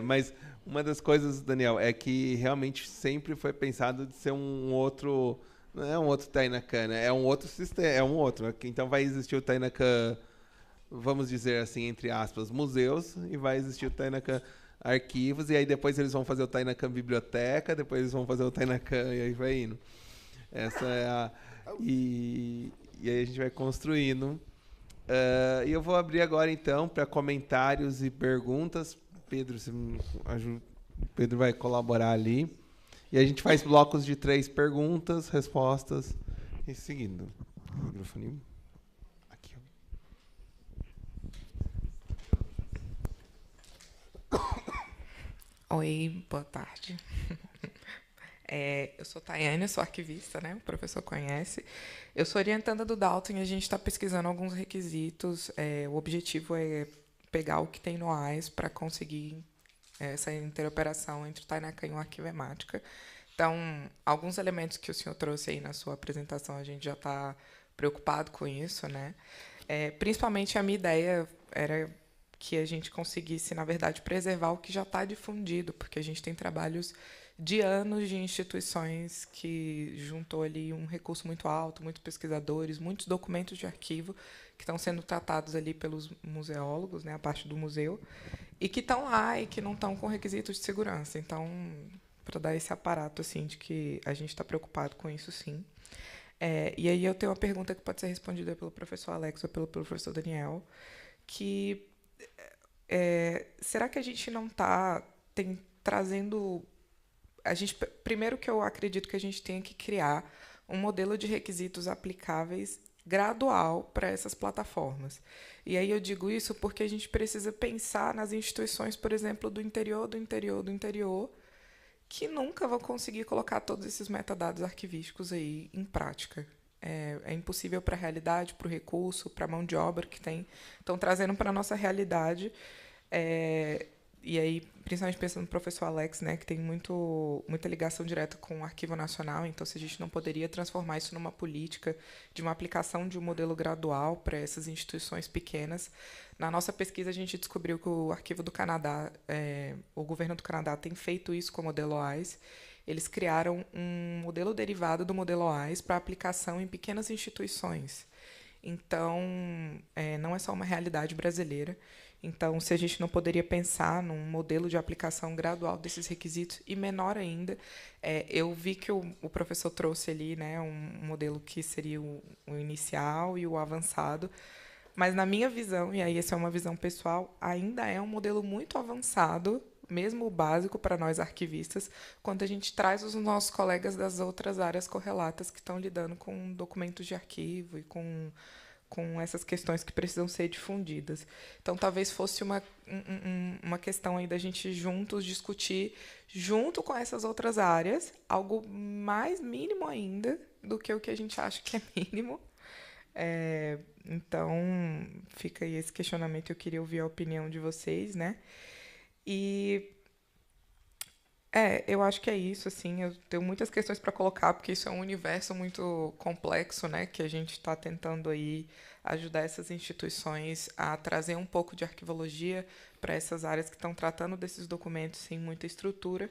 Mas uma das coisas, Daniel, é que realmente sempre foi pensado de ser um outro... Não é um outro Tainacan, né? É um outro sistema, é um outro. Então vai existir o Tainacan, vamos dizer assim, entre aspas, museus, e vai existir o Tainacan arquivos, e aí depois eles vão fazer o Tainacan biblioteca, depois eles vão fazer o Tainacan, e aí vai indo. Essa é a... E aí a gente vai construindo. E eu vou abrir agora, então, para comentários e perguntas. Pedro, Pedro vai colaborar ali. E a gente faz blocos de 3 perguntas, respostas, e seguindo. O microfone aqui. Oi, boa tarde. Eu sou Tayane, sou arquivista, né? O professor conhece. Eu sou orientanda do Dalton e a gente está pesquisando alguns requisitos. O objetivo é pegar o que tem no AIS para conseguir essa interoperação entre o Tainacan e o Arquivo Emática. Então, alguns elementos que o senhor trouxe aí na sua apresentação, a gente já está preocupado com isso, né? Principalmente a minha ideia era que a gente conseguisse, na verdade, preservar o que já está difundido, porque a gente tem trabalhos de anos de instituições que juntou ali um recurso muito alto, muitos pesquisadores, muitos documentos de arquivo que estão sendo tratados ali pelos museólogos, né, a parte do museu, e que estão lá e que não estão com requisitos de segurança. Então, para dar esse aparato assim de que a gente está preocupado com isso, sim. E aí eu tenho uma pergunta que pode ser respondida pelo professor Alex ou pelo professor Daniel, que será que a gente não está trazendo... primeiro que eu acredito que a gente tem que criar um modelo de requisitos aplicáveis gradual para essas plataformas. E aí eu digo isso porque a gente precisa pensar nas instituições, por exemplo, do interior, que nunca vão conseguir colocar todos esses metadados arquivísticos aí em prática. É impossível para a realidade, para o recurso, para a mão de obra que tem. Então, trazendo para a nossa realidade... E aí, principalmente pensando no professor Alex, né, que tem muita ligação direta com o Arquivo Nacional, então se a gente não poderia transformar isso numa política de uma aplicação de um modelo gradual para essas instituições pequenas. Na nossa pesquisa, a gente descobriu que o Arquivo do Canadá, o governo do Canadá tem feito isso com o modelo OAIS. Eles criaram um modelo derivado do modelo OAIS para aplicação em pequenas instituições. Então, não é só uma realidade brasileira. Então, se a gente não poderia pensar num modelo de aplicação gradual desses requisitos, e menor ainda, eu vi que o professor trouxe ali, né, um modelo que seria o inicial e o avançado, mas, na minha visão, e aí essa é uma visão pessoal, ainda é um modelo muito avançado, mesmo o básico para nós arquivistas, quando a gente traz os nossos colegas das outras áreas correlatas que estão lidando com documentos de arquivo e com essas questões que precisam ser difundidas. Então, talvez fosse uma questão aí da gente juntos discutir, junto com essas outras áreas, algo mais mínimo ainda do que o que a gente acha que é mínimo. Então, fica aí esse questionamento, eu queria ouvir a opinião de vocês, né? E... eu acho que é isso, assim, eu tenho muitas questões para colocar, porque isso é um universo muito complexo, né, que a gente está tentando aí ajudar essas instituições a trazer um pouco de arquivologia para essas áreas que estão tratando desses documentos sem muita estrutura.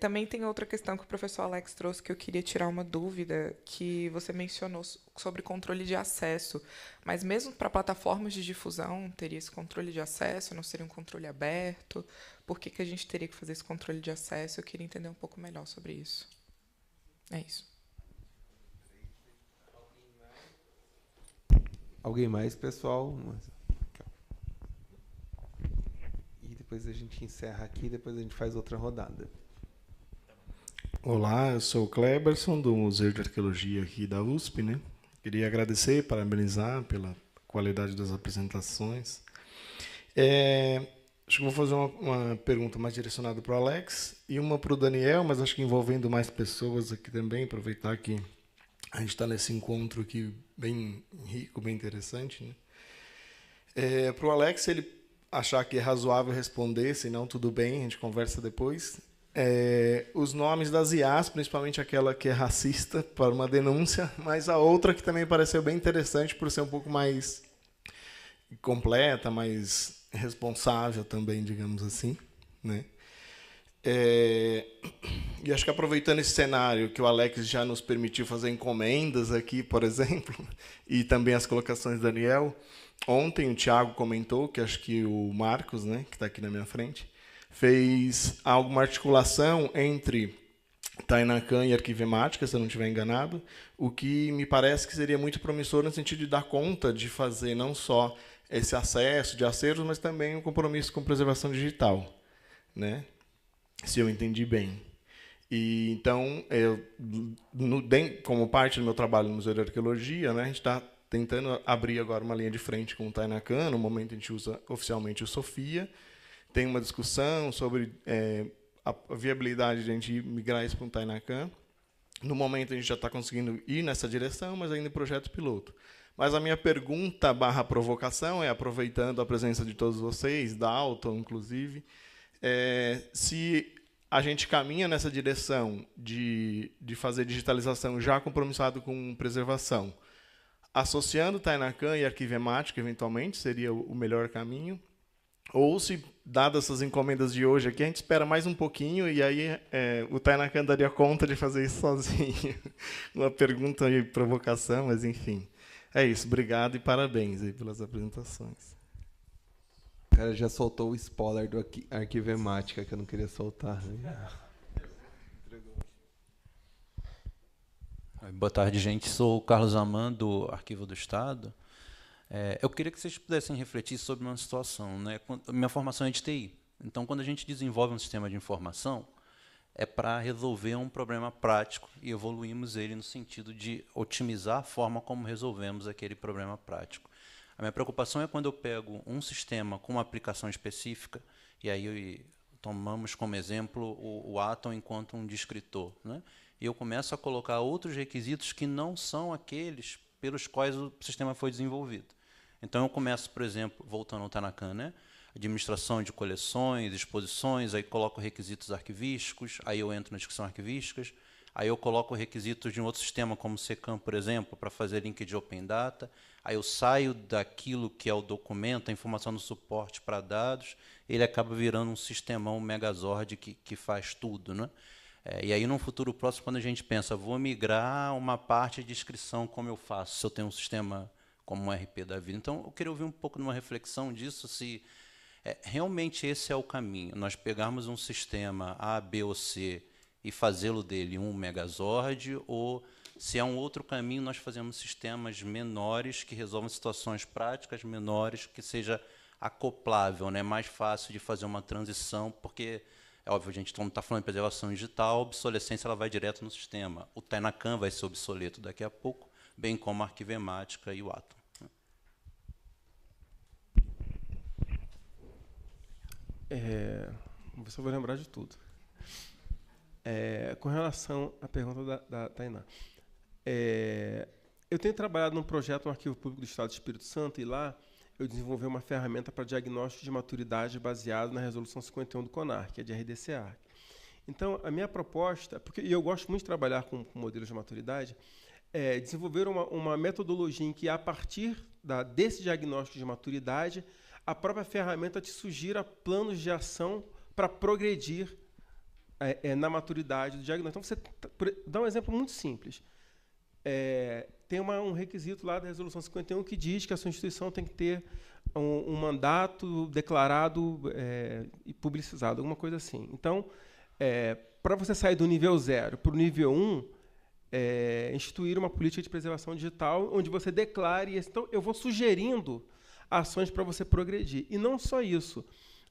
Também tem outra questão que o professor Alex trouxe, que eu queria tirar uma dúvida, que você mencionou sobre controle de acesso, mas mesmo para plataformas de difusão, teria esse controle de acesso, não seria um controle aberto? Por que a gente teria que fazer esse controle de acesso? Eu queria entender um pouco melhor sobre isso. É isso. Alguém mais, pessoal? E depois a gente encerra aqui, depois a gente faz outra rodada. Olá, eu sou o Kleberson, do Museu de Arqueologia aqui da USP, né? Queria agradecer e parabenizar pela qualidade das apresentações. Acho que vou fazer uma pergunta mais direcionada para o Alex e uma para o Daniel, mas acho que envolvendo mais pessoas aqui também, aproveitar que a gente está nesse encontro aqui bem rico, bem interessante, né? Para o Alex, se ele achar que é razoável responder, se não, tudo bem, a gente conversa depois. Os nomes das IAs, principalmente aquela que é racista, para uma denúncia, mas a outra que também pareceu bem interessante por ser um pouco mais completa, mais responsável também, digamos assim, né? E acho que aproveitando esse cenário que o Alex já nos permitiu fazer encomendas aqui, por exemplo, e também as colocações do Daniel, ontem o Thiago comentou, que acho que o Marcos, né, que está aqui na minha frente, fez uma articulação entre Tainacan e Arquivemática, se eu não estiver enganado, o que me parece que seria muito promissor no sentido de dar conta de fazer não só esse acesso de acervos, mas também um compromisso com preservação digital, né? Se eu entendi bem. E então, como parte do meu trabalho no Museu de Arqueologia, né, a gente está tentando abrir agora uma linha de frente com o Tainacan. No momento a gente usa oficialmente o Sofia. Tem uma discussão sobre a viabilidade de a gente migrar isso para um Tainacan. No momento a gente já está conseguindo ir nessa direção, mas ainda em projeto piloto. Mas a minha pergunta / provocação é, aproveitando a presença de todos vocês, da Alton, inclusive, se a gente caminha nessa direção de fazer digitalização já compromissado com preservação, associando Tainacan e Arquivemática, eventualmente, seria o melhor caminho, ou se, dadas essas encomendas de hoje aqui, a gente espera mais um pouquinho e aí o Tainacan daria conta de fazer isso sozinho. Uma pergunta e provocação, mas enfim. É isso, obrigado e parabéns aí pelas apresentações. O cara já soltou o spoiler do Arquivemática, que eu não queria soltar. Né? Boa tarde, gente. Sou o Carlos Aman, do Arquivo do Estado. Eu queria que vocês pudessem refletir sobre uma situação, né? Minha formação é de TI. Então, quando a gente desenvolve um sistema de informação, é para resolver um problema prático e evoluímos ele no sentido de otimizar a forma como resolvemos aquele problema prático. A minha preocupação é quando eu pego um sistema com uma aplicação específica, e aí tomamos como exemplo o Atom enquanto um descritor, né? E eu começo a colocar outros requisitos que não são aqueles pelos quais o sistema foi desenvolvido. Então, eu começo, por exemplo, voltando ao Tainacan, né? Administração de coleções, exposições, aí coloco requisitos arquivísticos, aí eu entro na discussão arquivísticas, aí eu coloco requisitos de um outro sistema, como o SECAM, por exemplo, para fazer link de Open Data, aí eu saio daquilo que é o documento, a informação no suporte para dados, ele acaba virando um sistemão, um Megazord que faz tudo, né? E aí, num futuro próximo, quando a gente pensa, vou migrar uma parte de inscrição, como eu faço, se eu tenho um sistema como um RP da vida. Então, eu queria ouvir um pouco de uma reflexão disso, se realmente esse é o caminho, nós pegarmos um sistema A, B ou C e fazê-lo dele um Megazord, ou se é um outro caminho, nós fazemos sistemas menores que resolvam situações práticas menores, que seja acoplável, né? Mais fácil de fazer uma transição, porque é óbvio, a gente não está falando de preservação digital, a obsolescência ela vai direto no sistema. O Tainacan vai ser obsoleto daqui a pouco, bem como a Arquivemática e o Atom. Vou ver se eu vou lembrar de tudo. Com relação à pergunta da Tainá. Eu tenho trabalhado num projeto no Arquivo Público do Estado do Espírito Santo, e lá eu desenvolvi uma ferramenta para diagnóstico de maturidade baseado na Resolução 51 do CONAR, que é de RDC-ARC. Então, a minha proposta, e eu gosto muito de trabalhar com modelos de maturidade, é desenvolver uma metodologia em que, a partir desse diagnóstico de maturidade, a própria ferramenta te sugira planos de ação para progredir na maturidade do diagnóstico. Então, você dá um exemplo muito simples. Tem um requisito lá da Resolução 51 que diz que a sua instituição tem que ter um mandato declarado e publicizado, alguma coisa assim. Então, para você sair do nível 0 para o nível 1, instituir uma política de preservação digital onde você declare isso. Então, eu vou sugerindo ações para você progredir. E não só isso.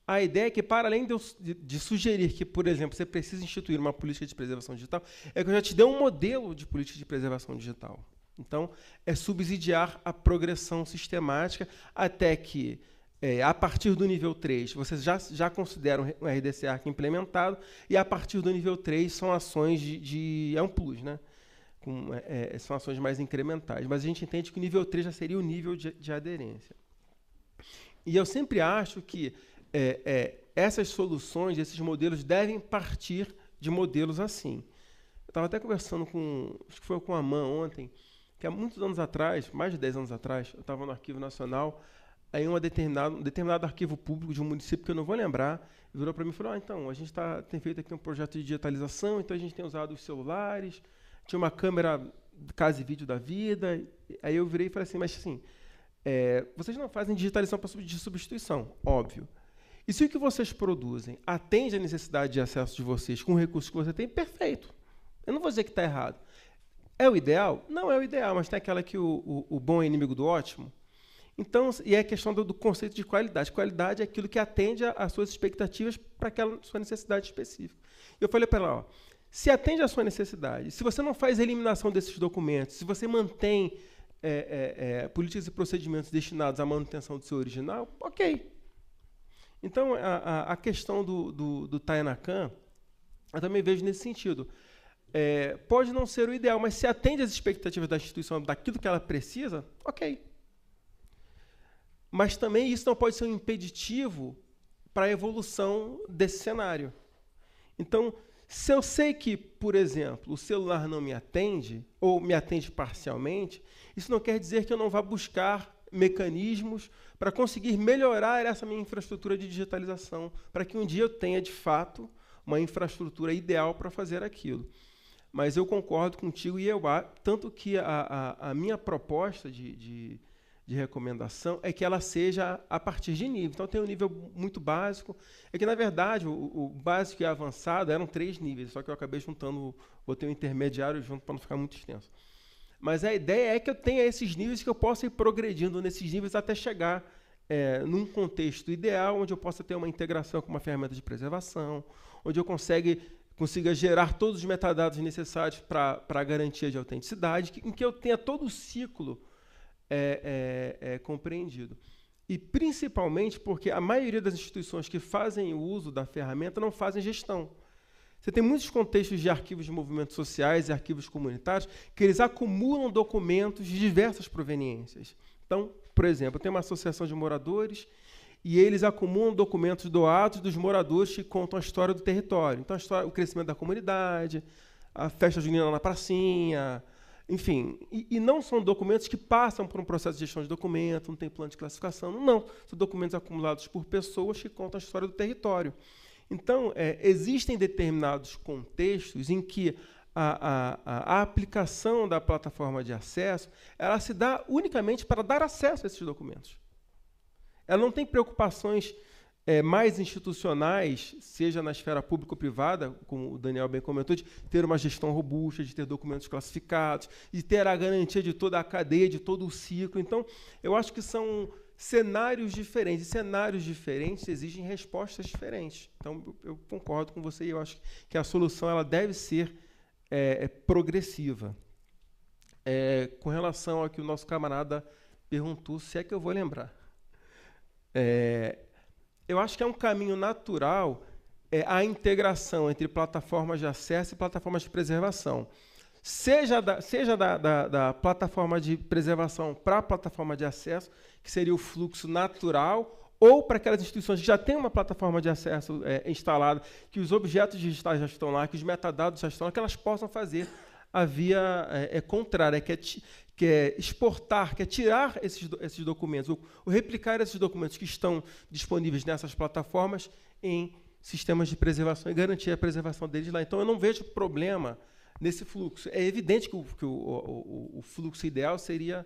A ideia é que, para além de sugerir que, por exemplo, você precisa instituir uma política de preservação digital, é que eu já te dei um modelo de política de preservação digital. Então, é subsidiar a progressão sistemática até que, a partir do nível 3, vocês já consideram um RDC-ARC implementado, e a partir do nível 3 são ações é um plus, né? São ações mais incrementais. Mas a gente entende que o nível 3 já seria o nível de aderência. E eu sempre acho que essas soluções, esses modelos, devem partir de modelos assim. Eu estava até conversando acho que foi com a Aman ontem, que há muitos anos atrás, mais de 10 anos atrás, eu estava no Arquivo Nacional, aí um determinado arquivo público de um município, que eu não vou lembrar, virou para mim e falou, então, a gente tem feito aqui um projeto de digitalização, então a gente tem usado os celulares, tinha uma câmera casa e vídeo da vida, aí eu virei e falei assim, mas assim, vocês não fazem digitalização de substituição, óbvio. E se o que vocês produzem atende à necessidade de acesso de vocês com o recurso que você tem, perfeito. Eu não vou dizer que está errado. É o ideal? Não é o ideal, mas tem aquela que o bom é inimigo do ótimo. Então, e é a questão do conceito de qualidade. Qualidade é aquilo que atende às suas expectativas para aquela sua necessidade específica. Eu falei para ela, ó, se atende à sua necessidade, se você não faz a eliminação desses documentos, se você mantém políticas e procedimentos destinados à manutenção do seu original, ok. Então, a questão do Tayanakan, eu também vejo nesse sentido. Pode não ser o ideal, mas se atende às expectativas da instituição, daquilo que ela precisa, ok. Mas também isso não pode ser um impeditivo para a evolução desse cenário. Então, se eu sei que, por exemplo, o celular não me atende, ou me atende parcialmente, isso não quer dizer que eu não vá buscar mecanismos para conseguir melhorar essa minha infraestrutura de digitalização, para que um dia eu tenha, de fato, uma infraestrutura ideal para fazer aquilo. Mas eu concordo contigo, e tanto que a minha proposta de recomendação é que ela seja a partir de nível. Então, tem um nível muito básico. É que, na verdade, o básico e avançado eram 3 níveis, só que eu acabei juntando, botei um intermediário junto para não ficar muito extenso. Mas a ideia é que eu tenha esses níveis, que eu possa ir progredindo nesses níveis até chegar num contexto ideal, onde eu possa ter uma integração com uma ferramenta de preservação, onde eu consiga gerar todos os metadados necessários para a garantia de autenticidade, em que eu tenha todo o ciclo compreendido. E, principalmente, porque a maioria das instituições que fazem o uso da ferramenta não fazem gestão. Você tem muitos contextos de arquivos de movimentos sociais e arquivos comunitários que eles acumulam documentos de diversas proveniências. Então, por exemplo, tem uma associação de moradores e eles acumulam documentos doados dos moradores que contam a história do território. Então, o crescimento da comunidade, a festa junina na pracinha, enfim. E não são documentos que passam por um processo de gestão de documento, não tem plano de classificação, não. São documentos acumulados por pessoas que contam a história do território. Então, existem determinados contextos em que a aplicação da plataforma de acesso ela se dá unicamente para dar acesso a esses documentos. Ela não tem preocupações mais institucionais, seja na esfera pública ou privada, como o Daniel bem comentou, de ter uma gestão robusta, de ter documentos classificados, de ter a garantia de toda a cadeia, de todo o ciclo. Então, eu acho que são cenários diferentes. E cenários diferentes exigem respostas diferentes. Então, eu concordo com você e eu acho que a solução ela deve ser progressiva. Com relação ao que o nosso camarada perguntou, se é que eu vou lembrar. Eu acho que é um caminho natural a integração entre plataformas de acesso e plataformas de preservação. Seja da plataforma de preservação para a plataforma de acesso, que seria o fluxo natural, ou para aquelas instituições que já têm uma plataforma de acesso instalada, que os objetos digitais já estão lá, que os metadados já estão lá, que elas possam fazer a via contrária, que é exportar, que é tirar esses documentos, ou replicar esses documentos que estão disponíveis nessas plataformas em sistemas de preservação e garantir a preservação deles lá. Então, eu não vejo problema nesse fluxo. É evidente que o fluxo ideal seria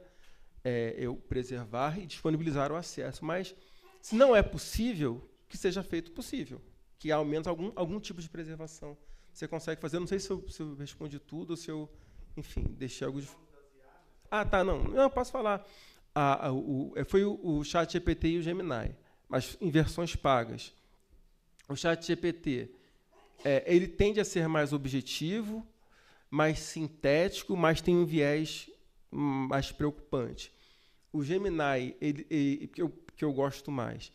eu preservar e disponibilizar o acesso, mas, se não é possível, que seja feito possível, que ao menos algum tipo de preservação você consegue fazer. Não sei se eu respondi tudo, ou se eu, enfim, deixei algo de... Tá, não, posso falar. Foi o ChatGPT e o Gemini, mas em versões pagas. O ChatGPT, ele tende a ser mais objetivo, mais sintético, mas tem um viés mais preocupante. O Gemini, que eu gosto mais,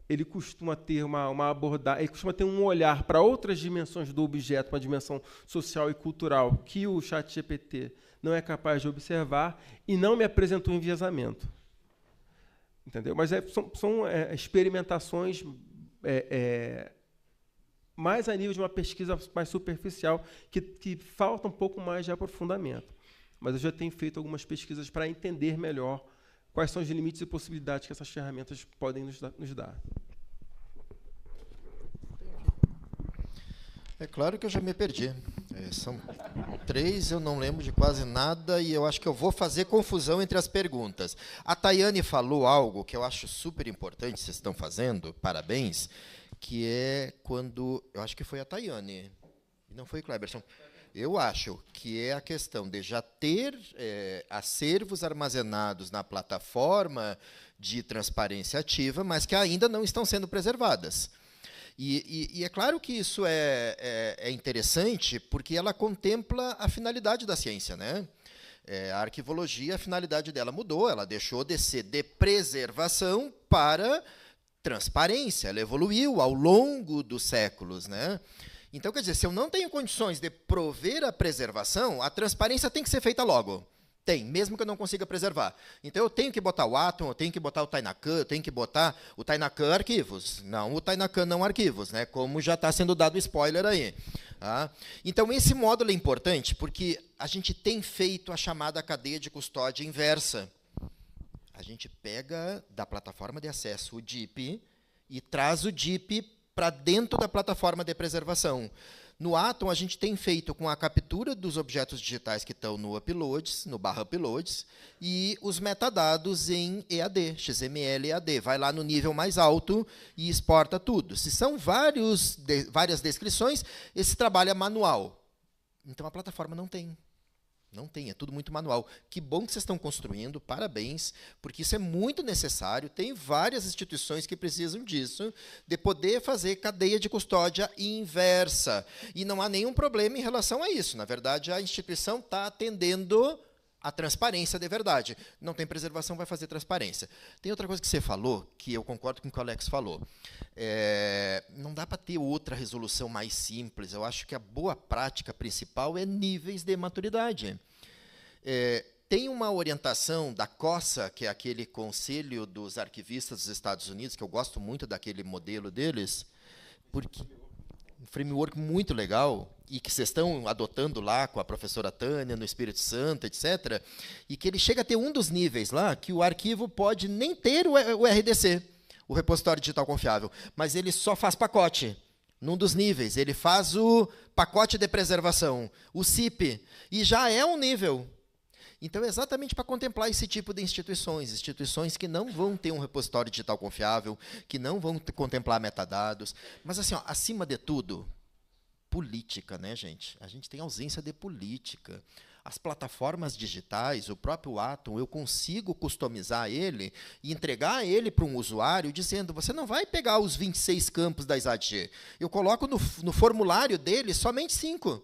ele costuma ter uma abordagem, ele costuma ter um olhar para outras dimensões do objeto, uma dimensão social e cultural que o ChatGPT não é capaz de observar e não me apresentou enviesamento. Entendeu? Mas são experimentações mais a nível de uma pesquisa mais superficial, que falta um pouco mais de aprofundamento. Mas eu já tenho feito algumas pesquisas para entender melhor quais são os limites e possibilidades que essas ferramentas podem nos dar. É claro que eu já me perdi. São 3, eu não lembro de quase nada, e eu acho que eu vou fazer confusão entre as perguntas. A Tayane falou algo que eu acho super importante, vocês estão fazendo, parabéns, que é quando... Eu acho que foi a Tayane, não foi o Cleberson. Eu acho que é a questão de já ter acervos armazenados na plataforma de transparência ativa, mas que ainda não estão sendo preservadas. E é claro que isso é interessante, porque ela contempla a finalidade da ciência, né? A arquivologia, a finalidade dela mudou, ela deixou de ser de preservação para transparência, ela evoluiu ao longo dos séculos, né? Então, quer dizer, se eu não tenho condições de prover a preservação, a transparência tem que ser feita logo. Tem, mesmo que eu não consiga preservar. Então, eu tenho que botar o Atom, eu tenho que botar o Tainacan, eu tenho que botar o Tainacan arquivos, não o Tainacan não arquivos, né? Como já está sendo dado spoiler aí. Tá? Então, esse módulo é importante porque a gente tem feito a chamada cadeia de custódia inversa. A gente pega da plataforma de acesso o DIP e traz o DIP para dentro da plataforma de preservação. No Atom, a gente tem feito com a captura dos objetos digitais que estão no Uploads, no /Uploads, e os metadados em EAD, XML EAD. Vai lá no nível mais alto e exporta tudo. Se são várias descrições, esse trabalho é manual. Então, a plataforma não tem. Não tem, é tudo muito manual. Que bom que vocês estão construindo, parabéns, porque isso é muito necessário. Tem várias instituições que precisam disso, de poder fazer cadeia de custódia inversa. E não há nenhum problema em relação a isso. Na verdade, a instituição está atendendo a transparência de verdade. Não tem preservação, vai fazer transparência. Tem outra coisa que você falou, que eu concordo com o que o Alex falou. Não dá para ter outra resolução mais simples. Eu acho que a boa prática principal é níveis de maturidade. Tem uma orientação da COSA, que é aquele Conselho dos Arquivistas dos Estados Unidos, que eu gosto muito daquele modelo deles, porque um framework muito legal, e que vocês estão adotando lá com a professora Tânia, no Espírito Santo, etc., e que ele chega a ter um dos níveis lá, que o arquivo pode nem ter o RDC, o repositório digital confiável, mas ele só faz pacote. Num dos níveis, ele faz o pacote de preservação, o CIP, e já é um nível. Então, é exatamente para contemplar esse tipo de instituições que não vão ter um repositório digital confiável, que não vão contemplar metadados, mas, assim, ó, acima de tudo, política, né, gente? A gente tem ausência de política. As plataformas digitais, o próprio Atom, eu consigo customizar ele e entregar ele para um usuário dizendo, você não vai pegar os 26 campos da ISADG. Eu coloco no formulário dele somente 5.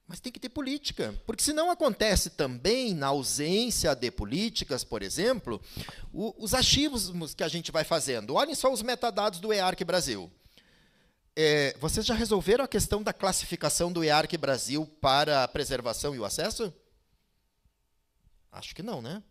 Mas tem que ter política, porque senão acontece também, na ausência de políticas, por exemplo, os arquivos que a gente vai fazendo. Olhem só os metadados do EARC Brasil. Vocês já resolveram a questão da classificação do EARC Brasil para a preservação e o acesso? Acho que não, né?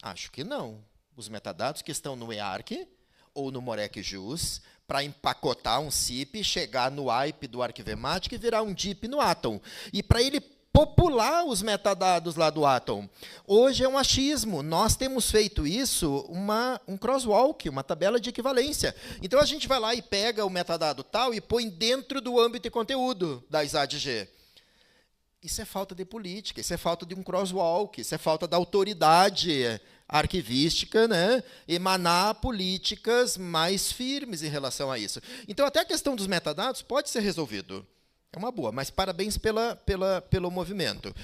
Acho que não. Os metadados que estão no EARC ou no MorecJus, para empacotar um CIP, chegar no IP do Arquivematic e virar um DIP no Atom. E para ele popular os metadados lá do Atom. Hoje é um achismo. Nós temos feito isso, um crosswalk, uma tabela de equivalência. Então, a gente vai lá e pega o metadado tal e põe dentro do âmbito de conteúdo da ISADG. Isso é falta de política, isso é falta de um crosswalk, isso é falta da autoridade arquivística, né, emanar políticas mais firmes em relação a isso. Então, até a questão dos metadados pode ser resolvido. É uma boa, mas parabéns pelo movimento.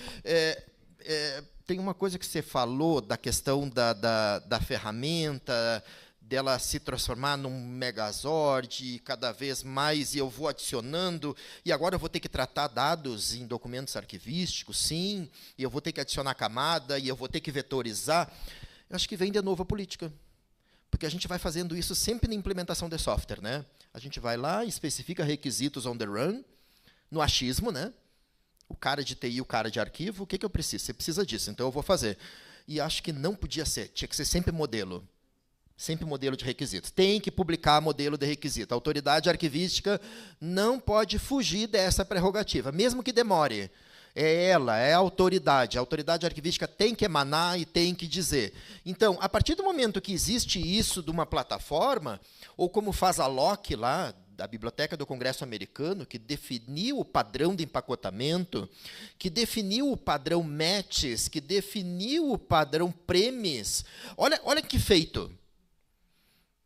Tem uma coisa que você falou da questão da ferramenta, dela se transformar num megazord, cada vez mais, e eu vou adicionando, e agora eu vou ter que tratar dados em documentos arquivísticos, sim, e eu vou ter que adicionar camada, e eu vou ter que vetorizar. Eu acho que vem de novo a política, porque a gente vai fazendo isso sempre na implementação de software, né? A gente vai lá, especifica requisitos on the run, no achismo, né? O cara de TI, o cara de arquivo, o que eu preciso? Você precisa disso, então eu vou fazer. E acho que não podia ser, tinha que ser sempre modelo. Sempre modelo de requisitos. Tem que publicar modelo de requisito. A autoridade arquivística não pode fugir dessa prerrogativa, mesmo que demore. É a autoridade. A autoridade arquivística tem que emanar e tem que dizer. Então, a partir do momento que existe isso de uma plataforma, ou como faz a LOC lá, da Biblioteca do Congresso Americano, que definiu o padrão de empacotamento, que definiu o padrão METS, que definiu o padrão PREMIS. Olha que feito.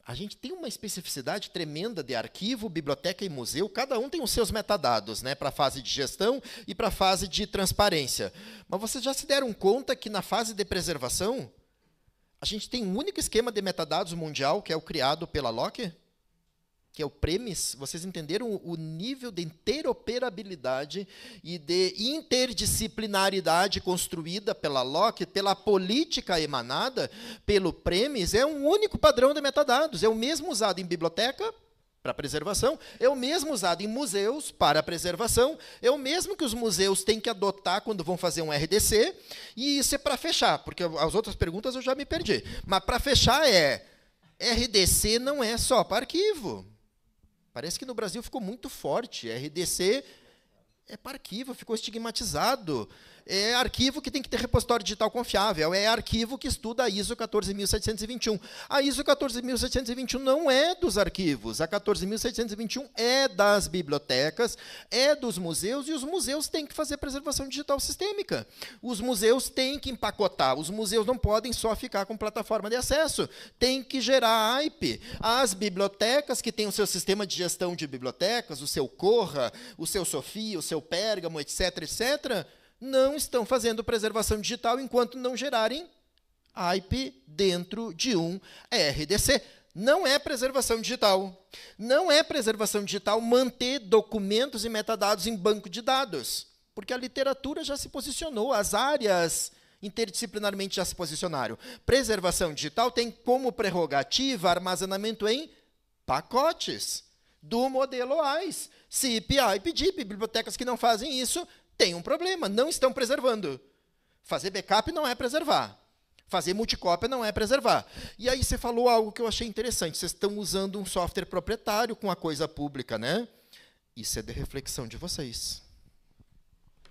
A gente tem uma especificidade tremenda de arquivo, biblioteca e museu, cada um tem os seus metadados, né, para a fase de gestão e para a fase de transparência. Mas vocês já se deram conta que na fase de preservação, a gente tem um único esquema de metadados mundial, que é o criado pela Lockheed, que é o PREMIS? Vocês entenderam o nível de interoperabilidade e de interdisciplinaridade construída pela Lockheed, pela política emanada pelo PREMIS? É um único padrão de metadados. É o mesmo usado em biblioteca, para preservação, é o mesmo usado em museus, para preservação, é o mesmo que os museus têm que adotar quando vão fazer um RDC, e isso é para fechar, porque as outras perguntas eu já me perdi. Mas para fechar RDC não é só para arquivo. Parece que no Brasil ficou muito forte. RDC é para arquivo, ficou estigmatizado. É arquivo que tem que ter repositório digital confiável. É arquivo que estuda a ISO 14721. A ISO 14721 não é dos arquivos. A 14721 é das bibliotecas, é dos museus, e os museus têm que fazer preservação digital sistêmica. Os museus têm que empacotar. Os museus não podem só ficar com plataforma de acesso. Tem que gerar AIP. As bibliotecas que têm o seu sistema de gestão de bibliotecas, o seu Corra, o seu Sofia, o seu Pérgamo, etc., etc., não estão fazendo preservação digital enquanto não gerarem AIP dentro de um RDC. Não é preservação digital. Não é preservação digital manter documentos e metadados em banco de dados, porque a literatura já se posicionou, as áreas interdisciplinarmente já se posicionaram. Preservação digital tem como prerrogativa armazenamento em pacotes do modelo AIS. CIP, AIP, DIP, bibliotecas que não fazem isso tem um problema, não estão preservando. Fazer backup não é preservar. Fazer multicópia não é preservar. E aí você falou algo que eu achei interessante. Vocês estão usando um software proprietário com a coisa pública, né? Isso é de reflexão de vocês.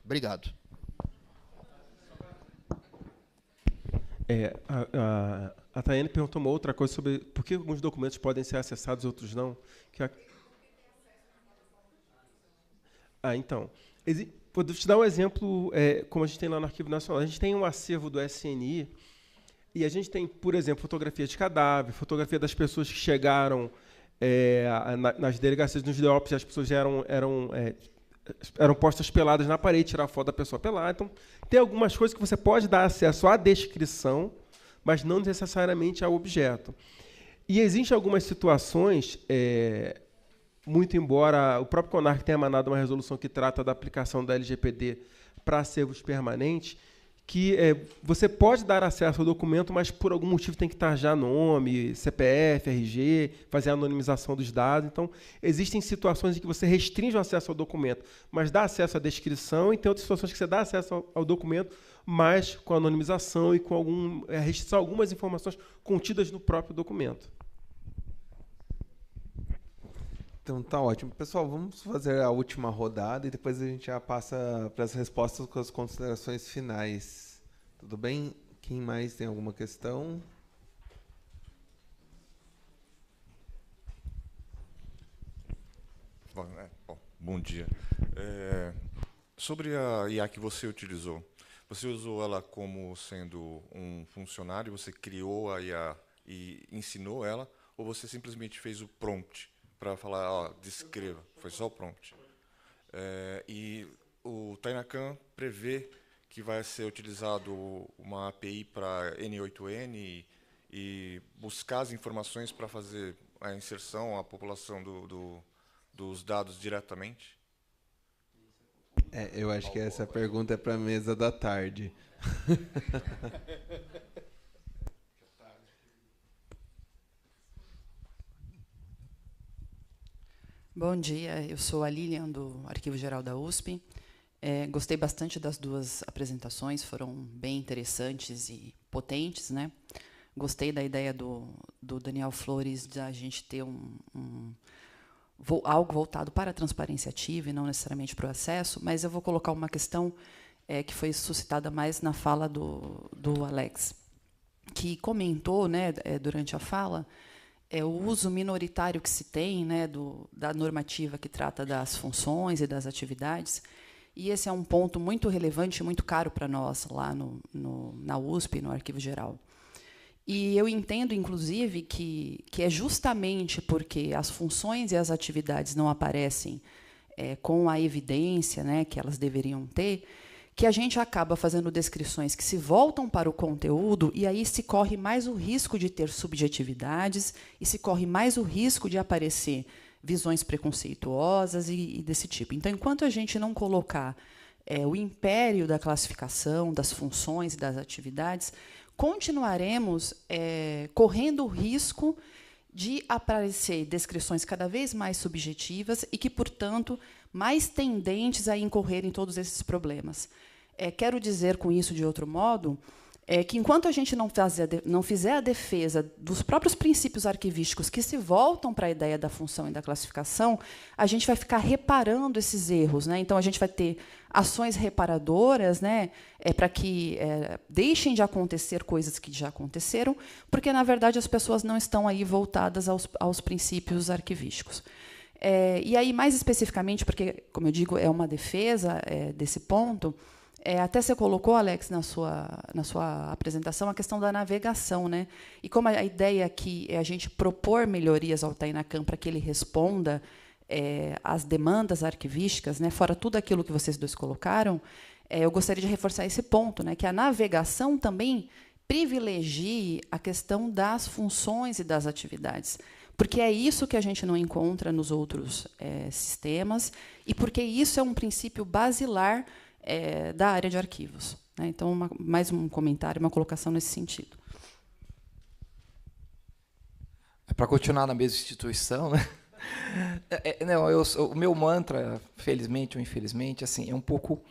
Obrigado. A Tayane perguntou uma outra coisa sobre por que alguns documentos podem ser acessados e outros não. Então, vou te dar um exemplo, como a gente tem lá no Arquivo Nacional. A gente tem um acervo do SNI e a gente tem, por exemplo, fotografia de cadáver, fotografia das pessoas que chegaram nas delegacias, nos DEOPs, as pessoas eram postas peladas na parede, tirar foto da pessoa pelada. Então, tem algumas coisas que você pode dar acesso à descrição, mas não necessariamente ao objeto. E existem algumas situações, muito embora o próprio CONARC tenha emanado uma resolução que trata da aplicação da LGPD para acervos permanentes, que você pode dar acesso ao documento, mas por algum motivo tem que tarjar nome, CPF, RG, fazer a anonimização dos dados. Então, existem situações em que você restringe o acesso ao documento, mas dá acesso à descrição, e tem outras situações que você dá acesso ao documento, mas com anonimização e com restrição a algumas informações contidas no próprio documento. Então tá ótimo. Pessoal, vamos fazer a última rodada e depois a gente já passa para as respostas com as considerações finais. Tudo bem? Quem mais tem alguma questão? Bom dia. Sobre a IA que você utilizou, você usou ela como sendo um funcionário, você criou a IA e ensinou ela, ou você simplesmente fez o prompt para falar, descreva, foi só o prompt? E o Tainacan prevê que vai ser utilizado uma API para N8N e buscar as informações para fazer a inserção à população dos dados diretamente? Eu acho que essa pergunta é para a mesa da tarde. Bom dia, eu sou a Lilian, do Arquivo Geral da USP. Gostei bastante das duas apresentações, foram bem interessantes e potentes, né? Gostei da ideia do Daniel Flores de a gente ter algo voltado para a transparência ativa e não necessariamente para o acesso, mas eu vou colocar uma questão que foi suscitada mais na fala do Alex, que comentou, né, durante a fala, o uso minoritário que se tem, né, da normativa que trata das funções e das atividades, e esse é um ponto muito relevante e muito caro para nós lá na USP, no Arquivo Geral. E eu entendo, inclusive, que é justamente porque as funções e as atividades não aparecem com a evidência, né, que elas deveriam ter, que a gente acaba fazendo descrições que se voltam para o conteúdo, e aí se corre mais o risco de ter subjetividades, e se corre mais o risco de aparecer visões preconceituosas e desse tipo. Então, enquanto a gente não colocar o império da classificação, das funções e das atividades, continuaremos correndo o risco de aparecer descrições cada vez mais subjetivas e que, portanto, mais tendentes a incorrer em todos esses problemas. Quero dizer com isso, de outro modo, que enquanto a gente não fizer a defesa dos próprios princípios arquivísticos que se voltam para a ideia da função e da classificação, a gente vai ficar reparando esses erros, né? Então, a gente vai ter ações reparadoras, né, para que deixem de acontecer coisas que já aconteceram, porque, na verdade, as pessoas não estão aí voltadas aos princípios arquivísticos. E aí, mais especificamente, porque, como eu digo, é uma defesa desse ponto, até você colocou, Alex, na sua apresentação, a questão da navegação, né? E como a ideia aqui é a gente propor melhorias ao Tainacam para que ele responda às demandas arquivísticas, né? Fora tudo aquilo que vocês dois colocaram, eu gostaria de reforçar esse ponto, né? Que a navegação também privilegie a questão das funções e das atividades, porque é isso que a gente não encontra nos outros sistemas, e porque isso é um princípio basilar da área de arquivos, né? Então, mais um comentário, uma colocação nesse sentido. Para continuar na mesma instituição, né? Não, o meu mantra, felizmente ou infelizmente, assim, é um pouco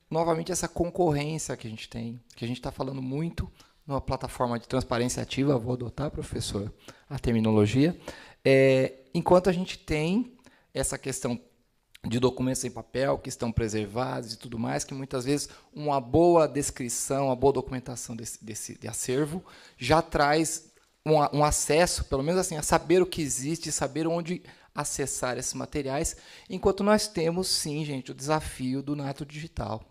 novamente essa concorrência que a gente tem, que a gente está falando muito numa plataforma de transparência ativa. Vou adotar, professor, a terminologia, enquanto a gente tem essa questão de documentos em papel que estão preservados e tudo mais, que muitas vezes uma boa descrição, uma boa documentação desse acervo já traz um acesso, pelo menos assim, a saber o que existe, saber onde acessar esses materiais, enquanto nós temos, sim, gente, o desafio do nato digital,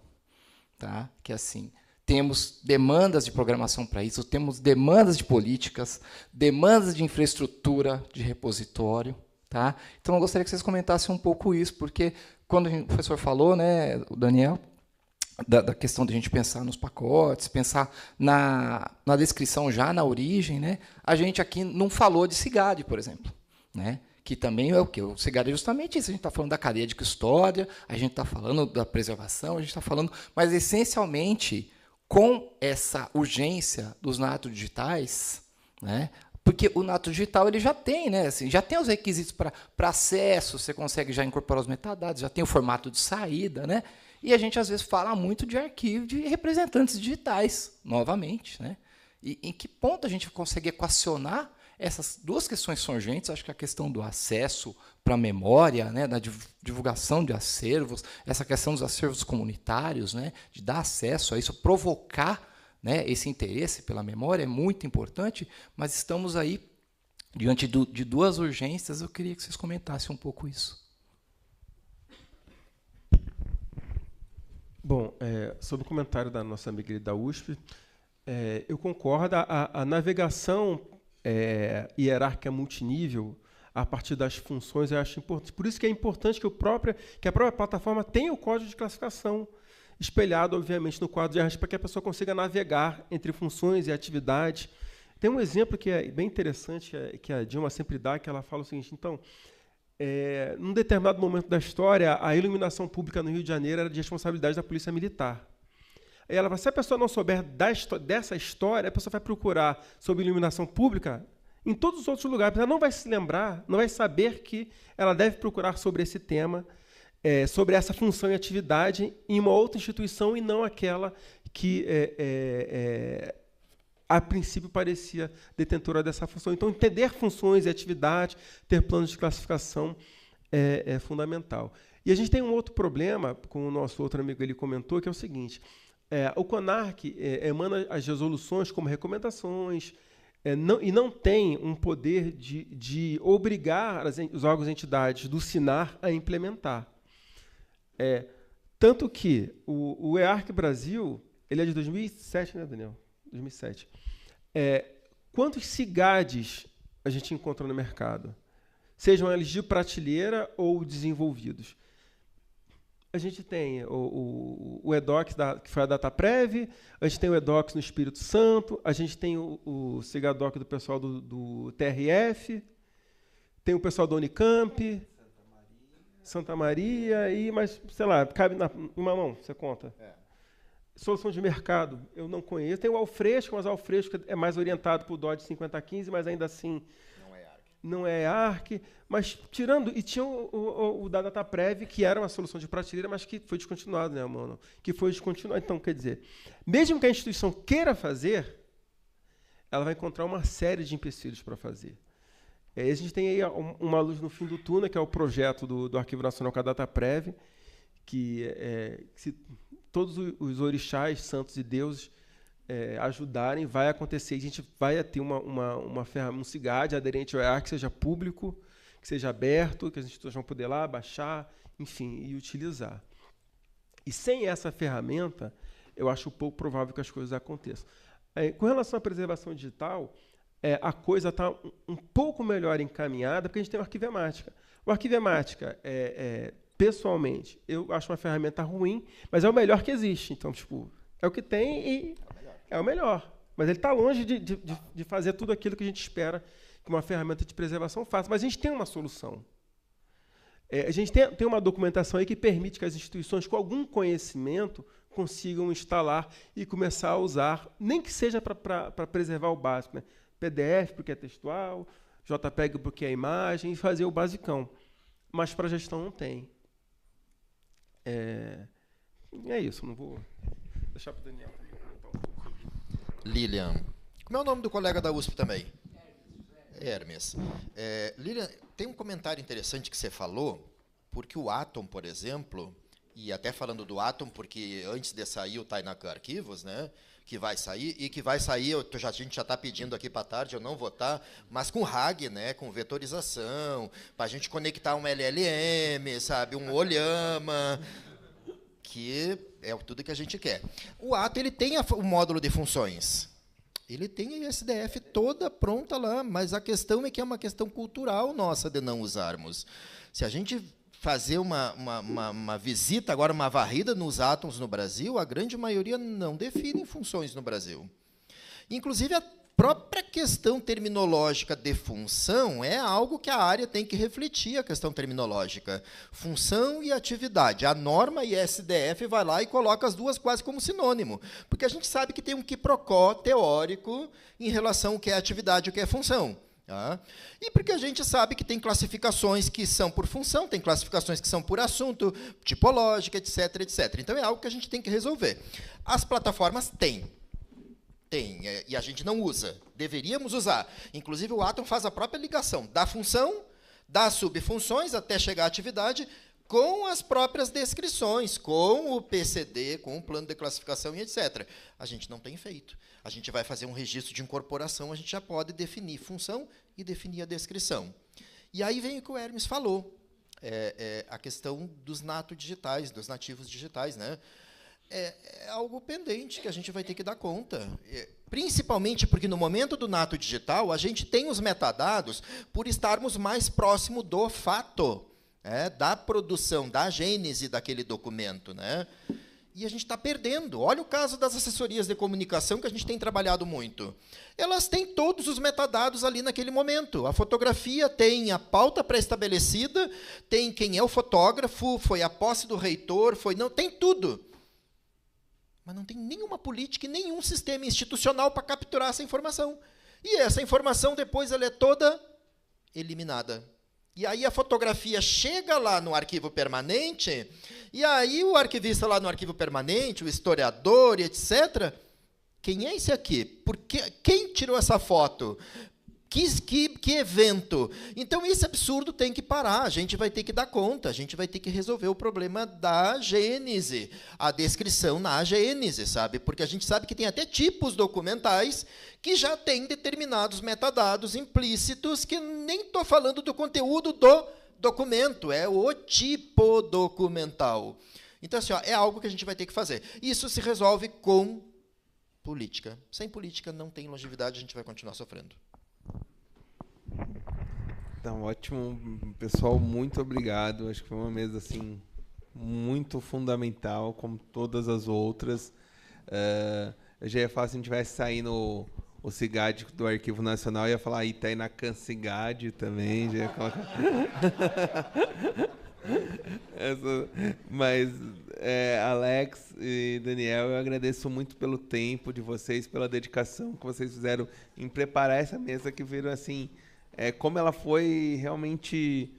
tá? Que assim, temos demandas de programação para isso, temos demandas de políticas, demandas de infraestrutura de repositório. Tá? Então, eu gostaria que vocês comentassem um pouco isso, porque quando o professor falou, né, o Daniel, da questão de a gente pensar nos pacotes, pensar na descrição já na origem, né, a gente aqui não falou de CIGAD, por exemplo, né, que também é o quê? O CIGAD é justamente isso. A gente está falando da cadeia de custódia, a gente está falando da preservação, a gente está falando, mas, essencialmente, com essa urgência dos natos digitais, né, porque o nato digital ele já tem, né? Assim, já tem os requisitos para acesso, você consegue já incorporar os metadados, já tem o formato de saída, né? E a gente às vezes fala muito de arquivo de representantes digitais, novamente, né? E em que ponto a gente consegue equacionar essas duas questões são urgentes? Acho que a questão do acesso para a memória, né, da divulgação de acervos, essa questão dos acervos comunitários, né, de dar acesso a isso, provocar, né, esse interesse pela memória é muito importante, mas estamos aí diante de duas urgências. Eu queria que vocês comentassem um pouco isso. Bom, sobre o comentário da nossa amiga da USP, eu concordo. A navegação hierárquica multinível, a partir das funções, eu acho importante. Por isso que é importante que a própria plataforma tenha o código de classificação espelhado, obviamente, no quadro de arranjo, para que a pessoa consiga navegar entre funções e atividades. Tem um exemplo que é bem interessante, que a Dilma sempre dá, que ela fala o seguinte: então, num determinado momento da história, a iluminação pública no Rio de Janeiro era de responsabilidade da Polícia Militar. Aí ela fala, se a pessoa não souber dessa história, a pessoa vai procurar sobre iluminação pública em todos os outros lugares. Ela não vai se lembrar, não vai saber que ela deve procurar sobre esse tema, sobre essa função e atividade em uma outra instituição e não aquela que, a princípio, parecia detentora dessa função. Então, entender funções e atividades, ter planos de classificação é fundamental. E a gente tem um outro problema, como o nosso outro amigo ele comentou, que é o seguinte: o CONARC emana as resoluções como recomendações, e não tem um poder de obrigar os órgãos e entidades do SINAR a implementar. Tanto que o EARC Brasil, ele é de 2007, né, Daniel? 2007. Quantos CIGADs a gente encontra no mercado? Sejam eles de prateleira ou desenvolvidos. A gente tem o EDOX, que foi a DataPrev, a gente tem o EDOX no Espírito Santo, a gente tem o CIGADOC do pessoal do TRF, tem o pessoal da Unicamp, Santa Maria, mas, sei lá, cabe em uma mão, você conta. Solução de mercado, eu não conheço. Tem o Alfresco, mas o Alfresco é mais orientado para o Dodge 5015, mas ainda assim não é ARC. Mas tirando... E tinha o da DataPrev, que era uma solução de prateleira, mas que foi descontinuado, né, mano? Que foi descontinuado. Então, quer dizer, mesmo que a instituição queira fazer, ela vai encontrar uma série de empecilhos para fazer. A gente tem aí uma luz no fim do túnel, que é o projeto do Arquivo Nacional com a DataPrev, que se todos os orixás, santos e deuses ajudarem, vai acontecer. A gente vai ter uma ferramenta, um CIGAD aderente ao EAR, que seja público, que seja aberto, que as instituições vão poder lá baixar, enfim, e utilizar. E sem essa ferramenta, eu acho pouco provável que as coisas aconteçam. Com relação à preservação digital, a coisa está um pouco melhor encaminhada, porque a gente tem o Arquivemática. O Arquivemática, pessoalmente, eu acho uma ferramenta ruim, mas é o melhor que existe. Então, tipo, é o que tem e é o melhor. Mas ele está longe de fazer tudo aquilo que a gente espera que uma ferramenta de preservação faça. Mas a gente tem uma solução. A gente tem uma documentação aí que permite que as instituições, com algum conhecimento, consigam instalar e começar a usar, nem que seja para preservar o básico, né? PDF, porque é textual, JPEG, porque é imagem, e fazer o basicão. Mas para a gestão não tem. É isso, não vou deixar para o Daniel. Lilian. Como é o nome do colega da USP também? Hermes. Lilian, tem um comentário interessante que você falou, porque o Atom, por exemplo, e até falando do Atom, porque antes de sair o Tainacan Arquivos, né, que vai sair, a gente já está pedindo aqui para tarde, eu não vou estar, mas com RAG, né, com vetorização, para a gente conectar um LLM, sabe, um Olhama, que é tudo que a gente quer. O Atom, ele tem o módulo de funções. Ele tem a SDF toda pronta lá, mas a questão é que é uma questão cultural nossa de não usarmos. Se a gente fazer uma visita, agora uma varrida nos Atoms no Brasil, a grande maioria não define funções no Brasil. Inclusive, a própria questão terminológica de função é algo que a área tem que refletir, a questão terminológica. Função e atividade. A norma e a SDF vai lá e coloca as duas quase como sinônimo, porque a gente sabe que tem um quiprocó teórico em relação ao que é atividade e o que é função. Tá? E porque a gente sabe que tem classificações que são por função, tem classificações que são por assunto, tipológica, etc, etc. Então, é algo que a gente tem que resolver. As plataformas têm, e a gente não usa. Deveríamos usar. Inclusive, o Atom faz a própria ligação da função, das subfunções, até chegar à atividade, com as próprias descrições, com o PCD, com o plano de classificação e etc. A gente não tem feito. A gente vai fazer um registro de incorporação, a gente já pode definir função e definir a descrição. E aí vem o que o Hermes falou, a questão dos digitais, dos nativos digitais, né? É algo pendente que a gente vai ter que dar conta. Principalmente porque, no momento do nato digital, a gente tem os metadados por estarmos mais próximo do fato, da produção, da gênese daquele documento, né? E a gente está perdendo. Olha o caso das assessorias de comunicação, que a gente tem trabalhado muito. Elas têm todos os metadados ali naquele momento. A fotografia tem a pauta pré-estabelecida, tem quem é o fotógrafo, foi a posse do reitor, tem tudo. Mas não tem nenhuma política e nenhum sistema institucional para capturar essa informação. E essa informação, depois, ela é toda eliminada. E aí a fotografia chega lá no arquivo permanente, e aí o arquivista lá no arquivo permanente, o historiador, etc., quem é esse aqui? Quem tirou essa foto? Que evento? Então, esse absurdo tem que parar, a gente vai ter que dar conta, a gente vai ter que resolver o problema da gênese, a descrição na gênese, sabe? Porque a gente sabe que tem até tipos documentais que já têm determinados metadados implícitos, que nem estou falando do conteúdo do documento, é o tipo documental. Então, assim, é algo que a gente vai ter que fazer. Isso se resolve com política. Sem política não tem longevidade, a gente vai continuar sofrendo. Então, ótimo. Pessoal, muito obrigado. Acho que foi uma mesa assim, muito fundamental, como todas as outras. Eu já ia falar, se a gente tivesse saindo o CIGAD do Arquivo Nacional, eu ia falar Itainacan CIGAD também. Já ia colocar... Mas, Alex e Daniel, eu agradeço muito pelo tempo de vocês, pela dedicação que vocês fizeram em preparar essa mesa, que viram assim, como ela foi realmente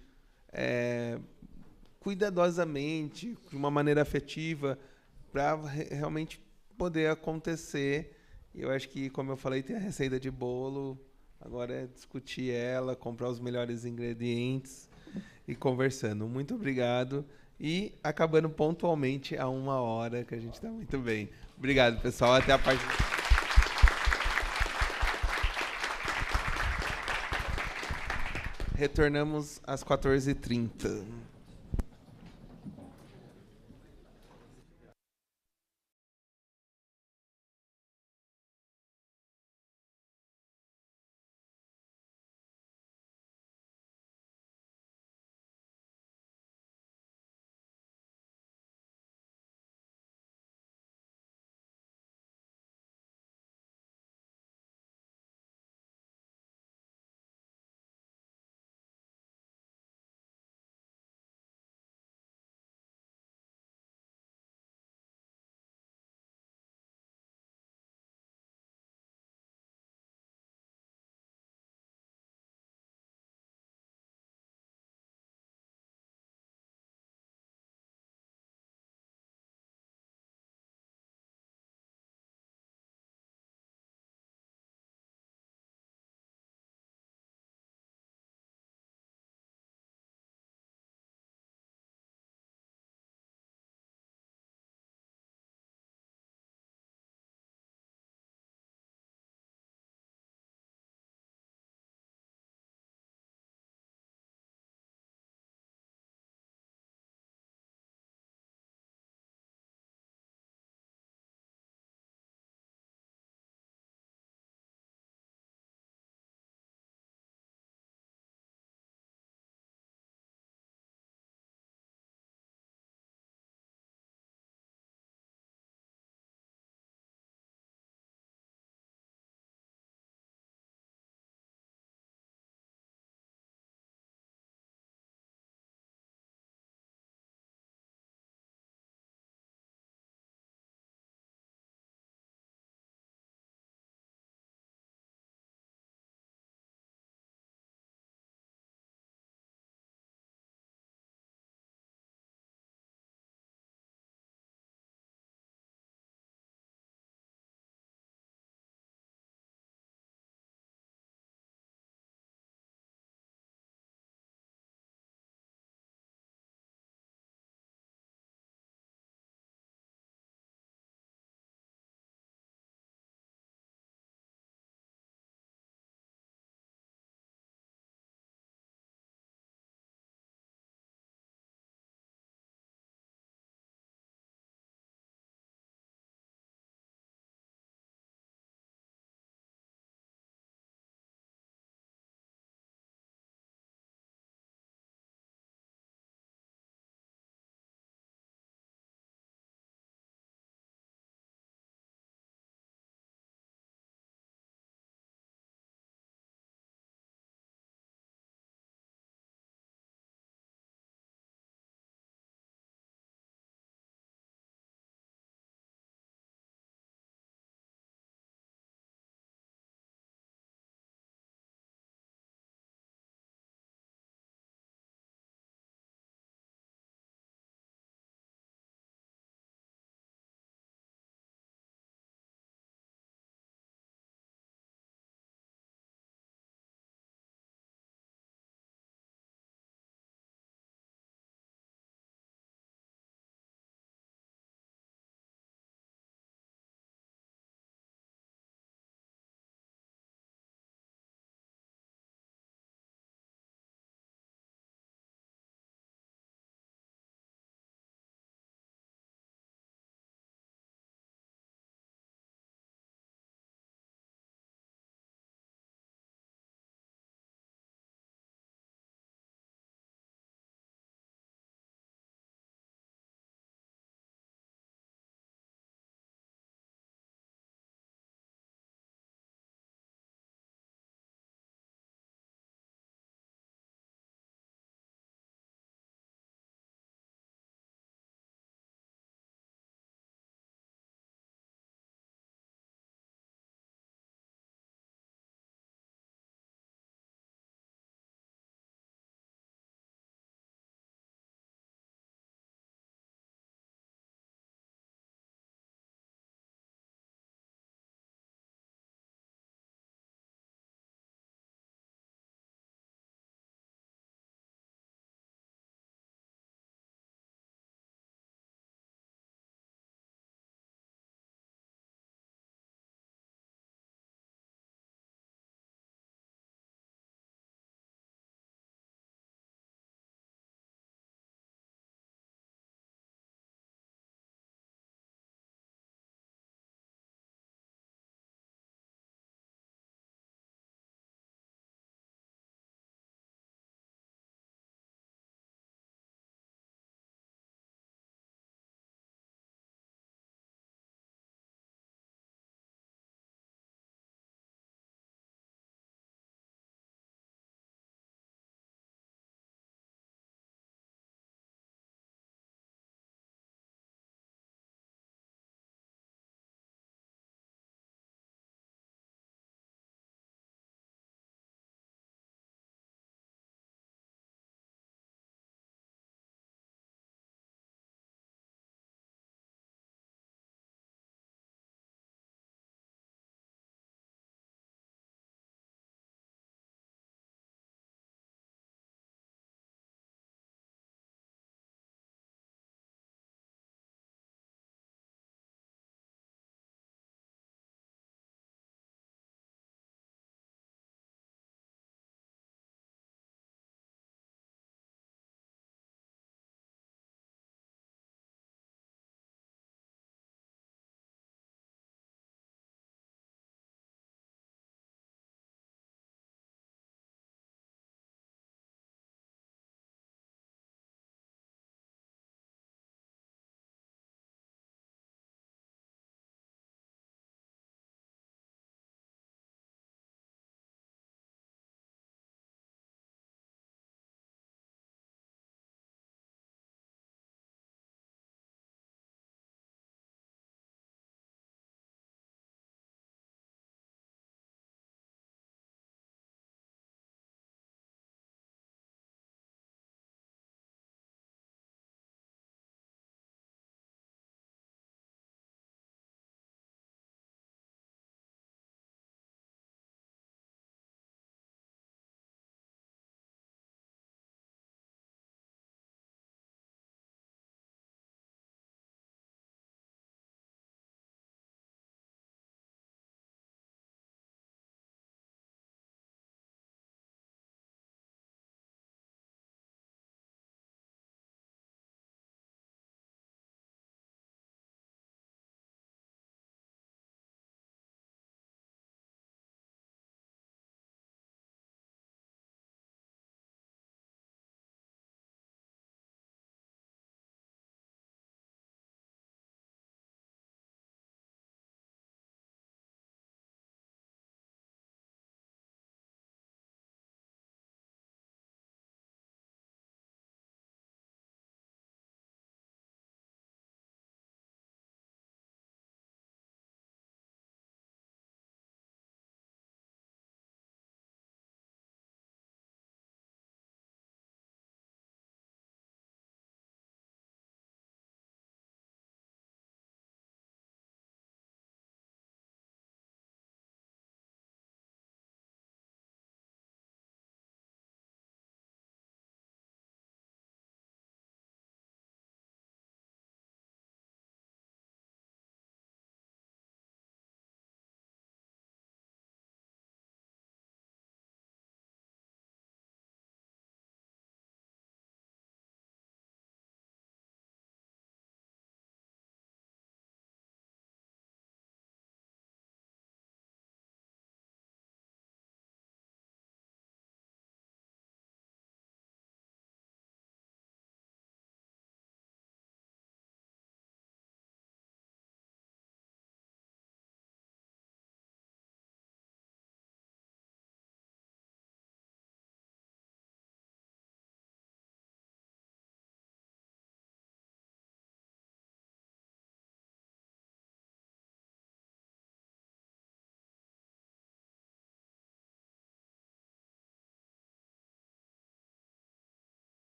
cuidadosamente, de uma maneira afetiva, para realmente poder acontecer. Eu acho que, como eu falei, tem a receita de bolo, agora é discutir ela, comprar os melhores ingredientes e conversando. Muito obrigado. E acabando pontualmente a 1 hora, que a gente está muito bem. Obrigado, pessoal. Até a parte... Retornamos às 14h30.